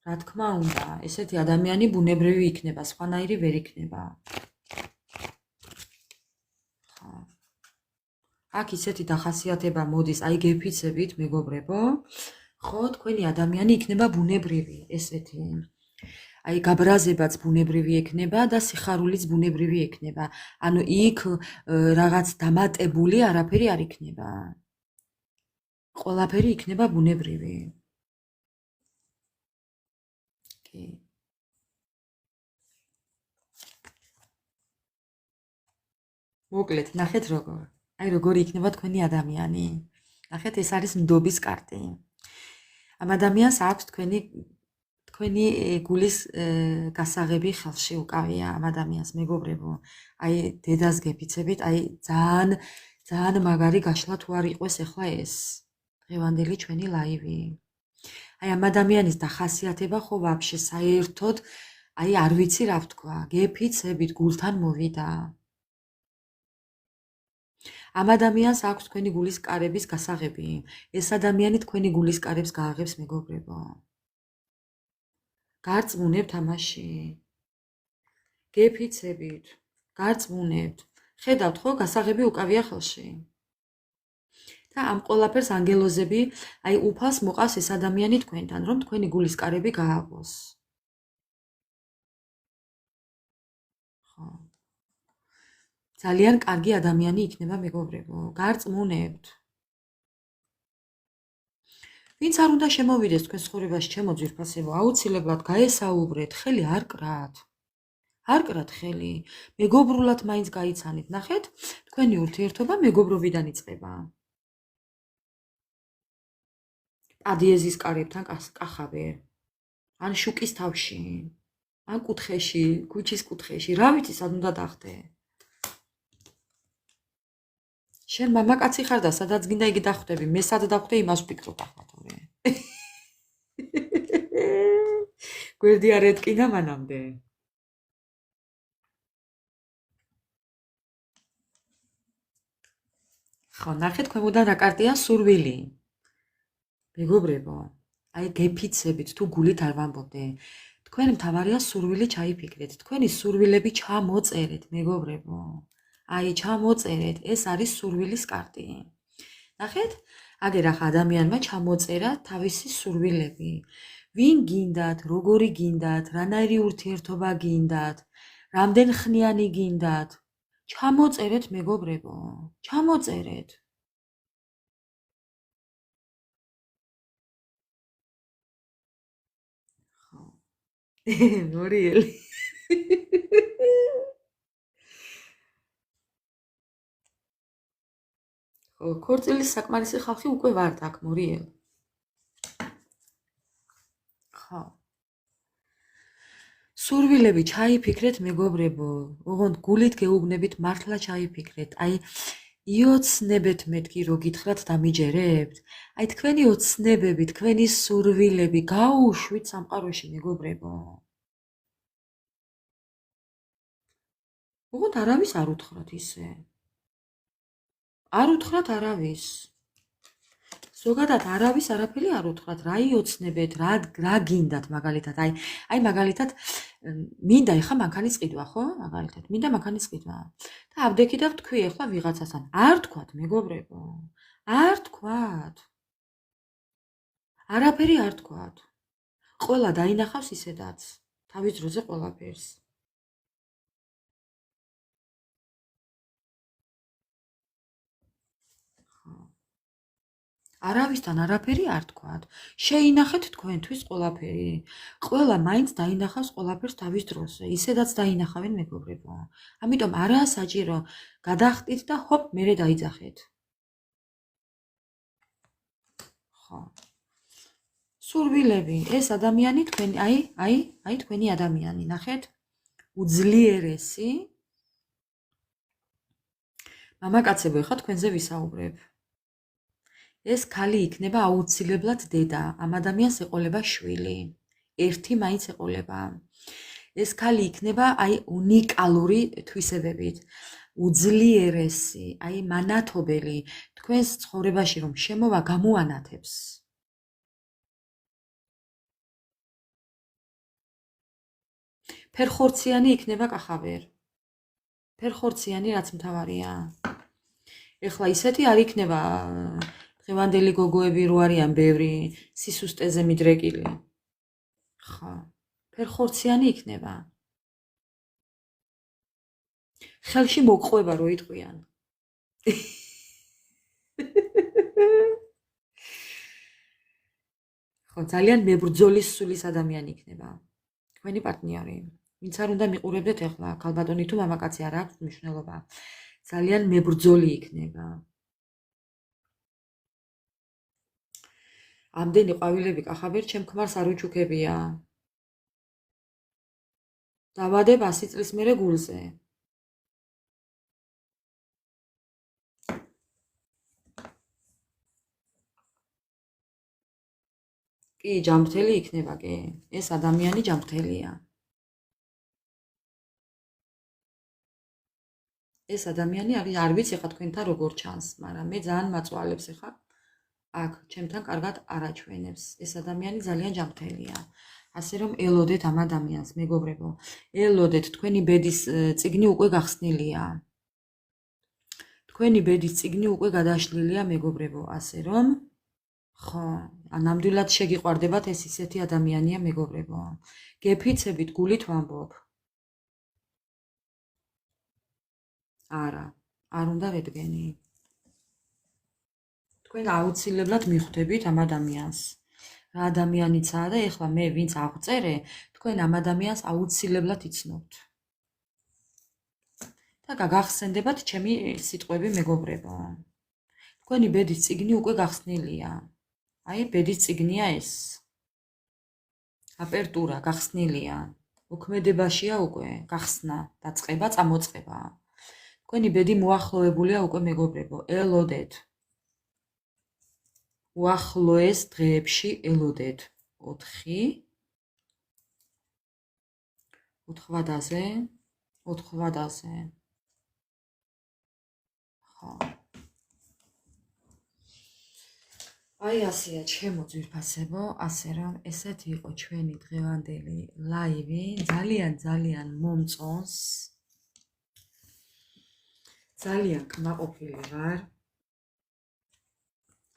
რა თქმა უნდა, ესეთი ადამიანი ბუნებრივი იქნება, სხვანაირი ვერ იქნება. ხო. აქ ისეთი დახასიათება მოდის, აი გეფიცებით, მეგობრებო, ხო, თქვენი ადამიანი იქნება ბუნებრივი, ესეთი. აი გაბრაზებაც ბუნებრივი ექნება და სიხარულიც ბუნებრივი ექნება. ანუ იქ რაღაც დამატებული არაფერი არ იქნება. ყველაფერი იქნება ბუნებრივი. კი. მოკლედ, ნახეთ როგორ. აი როგორი იქნება თქვენი ადამიანი. ნახეთ, ეს არის ნდობის კარტი. ამ ადამიანს აქვს თქვენი გულის გასაღები ხელში უკავია ამ ადამიანს, მეგობრებო. აი დედას გეფიცებით, აი ძალიან მაგარი გაშლა თუ არ იყოს ახლა ეს დღევანდელი ჩვენი ლაივი. აი ამ ადამიანის დახასიათება ხო ვაფშე საერთოდ აი არ ვიცი რა ვთქვა, გეფიცებით გულთან მოვიდა. ამ ადამიანს აქვს თქვენი გულის კარების გასაღები. ეს ადამიანი თქვენი გულის კარებს გააღებს, მეგობრებო. გარწმუნებთ ამაში. გეფიცებით, გარწმუნებთ. ხედავთ ხო, გასაღები უკავია ხელში. და ამ ყველაფერს ანგელოზები, აი უფალს მოყავს ეს ადამიანი თქვენთან, რომ თქვენი გულის კარები გააღოს. ხო. ძალიან კარგი ადამიანი იქნება, მეგობრებო. გარწმუნებთ. ვინც არ უნდა შემოვიდეს თქვენ ცხოვრებაში, ჩემო ძვირფასებო, აუცილებლად გაესაუბრეთ, ხელი არ კრათ. არ კრათ ხელი. მეგობრულად მაინც გაიცანით, ნახეთ, თქვენი ურთიერთობა მეგობრობიდან იწყება. პადიეზის კარებთან კახავერ. ან შუკის თავში, ან კუთხეში, ქუჩის კუთხეში, რა ვიცი, სად უნდა დახტე. შენ მამაკაცი ხარ და სადაც გინდა იგი დახვდები, მე სად დავხვდე იმას ვფიქრობ ახლა თორე. გვერდი არ ეტკინა მანამდე. ხო, ნახეთ ქვემოდან რა კარტია სურვილი. მეგობრებო, აი გეფიცებით თუ გულით არ ვამბობდე. თქვენ მთავარია სურვილი ჩაიფიქრეთ, თქვენი სურვილები ჩამოწერეთ, მეგობრებო. აი ჩამოწერეთ, ეს არის სურვილის კარტი. ნახეთ, აგერ ახლა ადამიანმა ჩამოწერა თავისი სურვილები. ვინ გინდათ, როგორი გინდათ, რანაირი ურთიერთობა გინდათ, რამდენ ხნიანი გინდათ. ჩამოწერეთ, მეგობრებო, ჩამოწერეთ. ხო. მორიელი. ქორწილის საკმარისი ხალხი უკვე ვართ აქ, მორიელ. ხო. სურვილები ჩაიფიქრეთ, მეგობრებო, ოღონდ გულით გეუბნებით, მართლა ჩაიფიქრეთ. აი იოცნებეთ მეთქი რო გითხრათ დამიჯერებთ. აი თქვენი ოცნებები, თქვენი სურვილები გაუშვით სამყაროში, მეგობრებო. ოღონდ არავის არ უთხრათ ისე. არ უთხრათ არავის. ზოგადად არავის არაფერი არ უთხრათ, რა იოცნებეთ, რა გინდათ მაგალითად, აი მაგალითად მინდა ეხა მანქანის ყიდვა, ხო? მაგალითად, მინდა მანქანის ყიდვა. და აბდექი და ვთქვი ეხლა ვიღაცასთან, არ თქვათ, მეგობრებო. არ თქვათ. არაფერი არ თქვათ. ყველა დაინახავს ისედაც, თავის დროზე ყველაფერს. არავისთან არაფერი არ თქვათ. შეინახეთ თქვენთვის ყველაფერი. ყველა მაინც დაინახავს ყველაფერს თავის დროზე. ისედაც დაინახავენ, მეგობრებო. ამიტომ არაა საჭირო გადახტით და ჰოპ, მერე დაიძახეთ. ხო. სურვილები, ეს ადამიანი თქვენი, აი თქვენი ადამიანი, ნახეთ? უძლიერესი. მამაკაცებო, ხა თქვენზე ვისაუბრებ. ეს ქალი იქნება აუცილებლად დედა, ამ ადამიანს ეყოლება შვილი. ერთი მაინც ეყოლება. ეს ქალი იქნება აი უნიკალური თვისებებით, უძლიერესი, აი მანათობელი, თქვენს ცხოვრებაში რომ შემოვა გამოანათებს. ფერხორციანი იქნება კახაბერ. ფერხორციანი რაც მთავარია. ეხლა ისეთი არ იქნება დღევანდელი გოგოები რო არიან ბევრი სისუსტეზე მიდრეკილი. ხო, ფერხორციანი იქნება. ხელში მოგყვება რო იტყვიან. ხო, ძალიან მებრძოლის სულის ადამიანი იქნება. თქვენი პარტნიორი. ვინც არ უნდა მიყურებდეთ ეხლა, ქალბატონი თუ მამაკაცი არ აქვს მნიშვნელობა. ძალიან მებრძოლი იქნება. ამდენი ყვავილები კახაბერ ჩემ ქმარს არ უჩუქებია. დავადებ 100 წლის მერე გულზე. კი, ჯანმრთელი იქნება კი. ეს ადამიანი ჯანმრთელია. ეს ადამიანი არ ვიცი ხა თქვენთან როგორ ჩანს, მაგრამ მე ძალიან მაწვალებს ხა. აქ ჩემთან კარგად არაჩვენებს. ეს ადამიანი ძალიან ჯანმრთელია. ასე რომ ელოდეთ ამ ადამიანს, მეგობრებო. ელოდეთ, თქვენი ბედის წიგნი უკვე გახსნილია. თქვენი ბედის წიგნი უკვე გადაშლილია, მეგობრებო, ასე რომ ხო, ნამდვილად შეგიყვარდებათ ეს ისეთი ადამიანია, მეგობრებო. გეფიცებით გულით ვამბობ. არა, არ უნდა ვედგენი. თქვენ აუცილებლად მიხვდებით ამ ადამიანს. რა ადამიანიცაა და ეხლა მე ვინც აღწერე, თქვენ ამ ადამიანს აუცილებლად იცნობთ. და გაგახსენდებათ ჩემი სიტყვები, მეგობრებო. თქვენი ბედის წიგნი უკვე გახსნილია. აი, ბედის წიგნია ეს. აპერტურა გახსნილია. მოქმედებაშია უკვე, გახსნა, დაწყება, წამოწყება. თქვენი ბედი მოახლოებულია უკვე, მეგობრებო, ელოდეთ. უახლოეს დღეებში ელოდეთ. 4-ზე. ხო. აი ასეა ჩემო ძვირფასებო, ასე რომ ესეთი იყო ჩვენი დღევანდელი ლაივი, ძალიან მომწონს. ძალიან კმაყოფილი ვარ.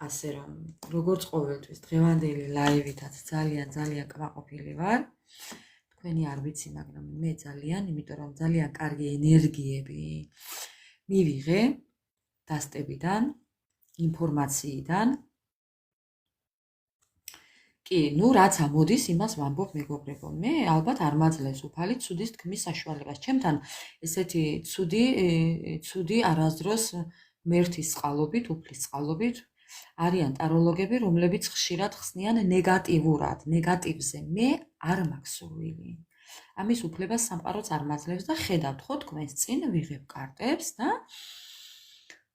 ასე რომ როგორც ყოველთვის დღევანდელი ლაივითაც ძალიან კმაყოფილი ვარ. თქვენი არ ვიცი, მაგრამ მე ძალიან, იმიტომ რომ ძალიან კარგი ენერგიები მივიღე დასტებიდან, ინფორმაციიდან. კი, ნუ რაც ამოდის, იმას ვამბობ, მეგობრებო. მე ალბათ არ მაძლევს უფალი ცუდის თქმის საშუალებას. ჩემთან ესეთი ცუდი არასდროს მერთის წყალობით, უფლის წყალობით არიან ტაროლოგები, რომლებიც ხშირად ხსნიან ნეგატიურად, ნეგატივზე. მე არ მაქვს სურვილი. ამის უფლებას სამყაროც არ მაძლევს და ხედავთ ხო თქვენს წინ ვიღებ კარტებს და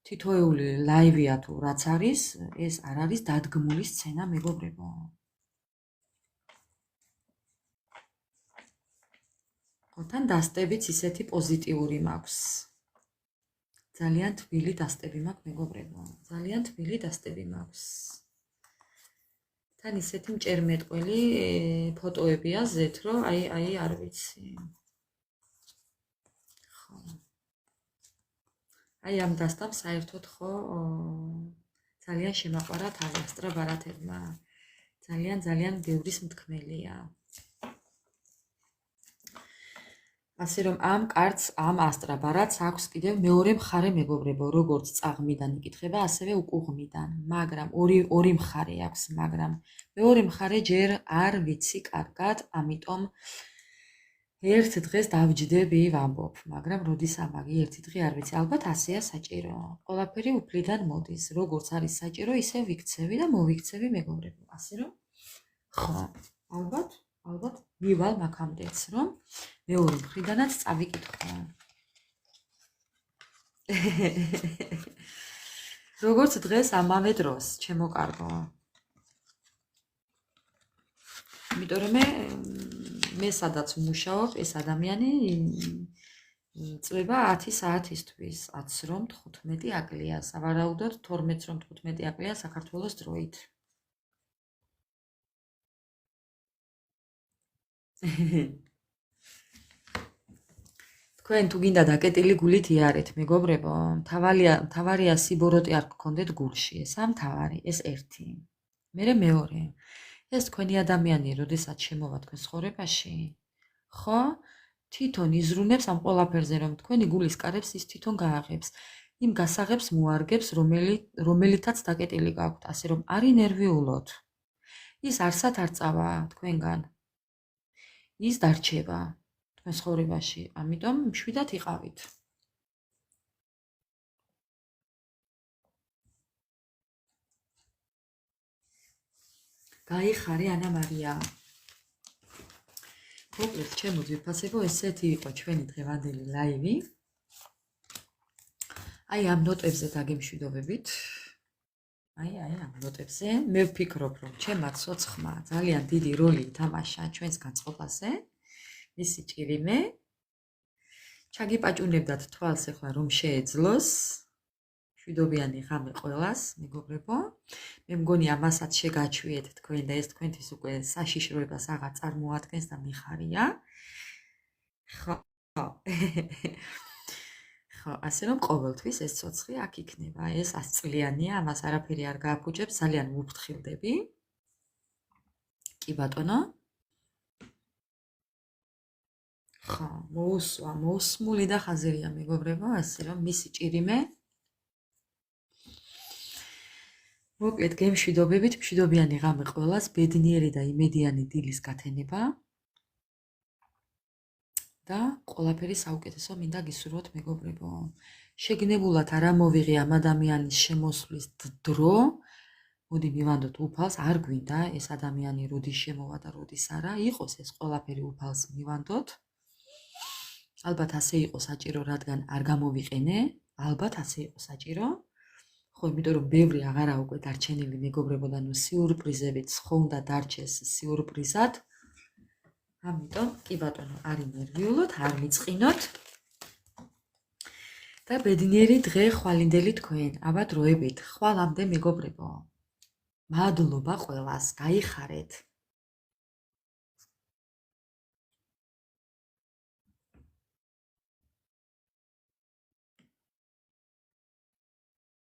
თითოეული ლაივია თუ რაც არის, ეს არ არის დადგმული სცენა, მეგობრებო. თან დასტებიც ისეთი პოზიტიური მაქვს. ძალიან თბილი დასტები მაქვს, მეგობრებო. ძალიან თბილი დასტები მაქვს. თან ისეთი მჭერმეტყველი ფოტოებია ზეთ, რომ აი არ ვიცი. ხო. აი ამ დასტამ საერთოდ ხო ძალიან შემაყვარა თავი ასტრაბარათებმა. ძალიან ბევრის მთქმელია. ასე რომ ამ კარტს, ამ ასტრაბარათს აქვს კიდევ მეორე მხარე, მეგობრებო, როგორც წაღმიდან იკითხება, ასევე უკუღმიდან, მაგრამ ორი მხარე აქვს, მაგრამ მეორე მხარე ჯერ არ ვიცი კარგად, ამიტომ ერთ დღეს დავჯდები ვამბობ, მაგრამ როდის ამაგი ერთი დღე არ ვიცი, ალბათ ასეა საჭირო. ყველაფერი უფლიდან მოდის, როგორც არის საჭირო, ისე ვიქცევი და მოვიქცევი, მეგობრებო. ასე რომ ხო, ალბათ მივალ მაგამდეც, რომ მეორე მხრიდანაც წავიკითხო. როგორც დღეს ამავე დროს, ჩემო კარგო. იმიტომ რომ მე სადაც ვმუშაობ, ეს ადამიანი წლება 10 საათისთვის, 10 რომ 15 აკლია, სავარაუდოდ 12 რომ 15 აკლია საქართველოს დროით. თქვენ თუ გინდა დაკეტილი გულით იარეთ, მეგობრებო, მთავარია სიბოროტე არ გქონდეთ გულში, ესა მთავარი, ეს ერთი. მერე მეორე. ეს თქვენი ადამიანი, როდესაც შემოვა თქვენ ცხოვრებაში, ხო? თვითონ იზრუნებს ამ ყველაფერზე, რომ თქვენი გულის კარებს ის თვითონ გააღებს. იმ გასაღებს მოარგებს, რომელითაც დაკეტილი გაქვთ, ასე რომ არ ინერვიულოთ. ის არსად არ წავა თქვენგან. ის დარჩება თქვენ ცხოვრებაში, ამიტომ მშვიდად იყავით. გაიხარე ანა მარია. მოკლედ, ჩემო ძვირფასებო, ესეთი იყო ჩვენი დღევანდელი ლაივი. აი ამ ნოტებზე დაგემშვიდობებით. აი ამ ნოტებზე მე ვფიქრობ, რომ ჩემმა ცოცხლმა ძალიან დიდი როლი ითამაშა ჩვენს განწყობაზე. მისი ჭირიმე. ჩაგიპაჭუნებდათ თვალს ახლა რომ შეეძლოს. მშვიდობიანი ღამე ყველას, მეგობრებო. მე მგონი ამასაც შეგაჩვიეთ თქვენ და ეს თქვენთვის უკვე საშიშროებას აღარ წარმოადგენს და მიხარია. ხო. ხო, ასე რომ ყოველთვის ეს ცოცხლი აქ იქნება. ეს 100 წლიანია, ამას არაფერი არ გააფუჭებს, ძალიან ვუფრთხილდები. კი ბატონო. ხო, მოусმული და ხაზერია მეგობრებო, ასე რომ მისი ჭირიმე. მოკლედ გემშვიდობებით, მშვიდობიანი ღამე ყველას, ბედნიერი და იმედიანი დილის გათენება. და ყველაფერი საუკეთესო მინდა გისურვოთ მეგობრებო. შეგნებულად არ ამოვიღე ამ ადამიანის შემოსვლის დრო. მოდი მივანდოთ უფალს, არ გვინდა ეს ადამიანი როდის შემოვა და როდის არა, იყოს ეს ყველაფერი უფალს მივანდოთ. ალბათ ასე იყო საჭირო, რადგან არ გამოვიყენე, ალბათ ასე იყო საჭირო. ხო, იმიტომ რომ ბევრი აღარა უკვე დარჩენილი მეგობრებო და ნუ სიურპრიზებით ხო უნდა დარჩეს სიურპრიზად. ამიტომ კი ბატონო, არ ინერვიულოთ, არ მიწყინოთ. და ბედნიერი დღე ხვალინდელი თქვენ, აბა დროებით, ხვალამდე მეგობრებო. მადლობა ყველას, გაიხარეთ.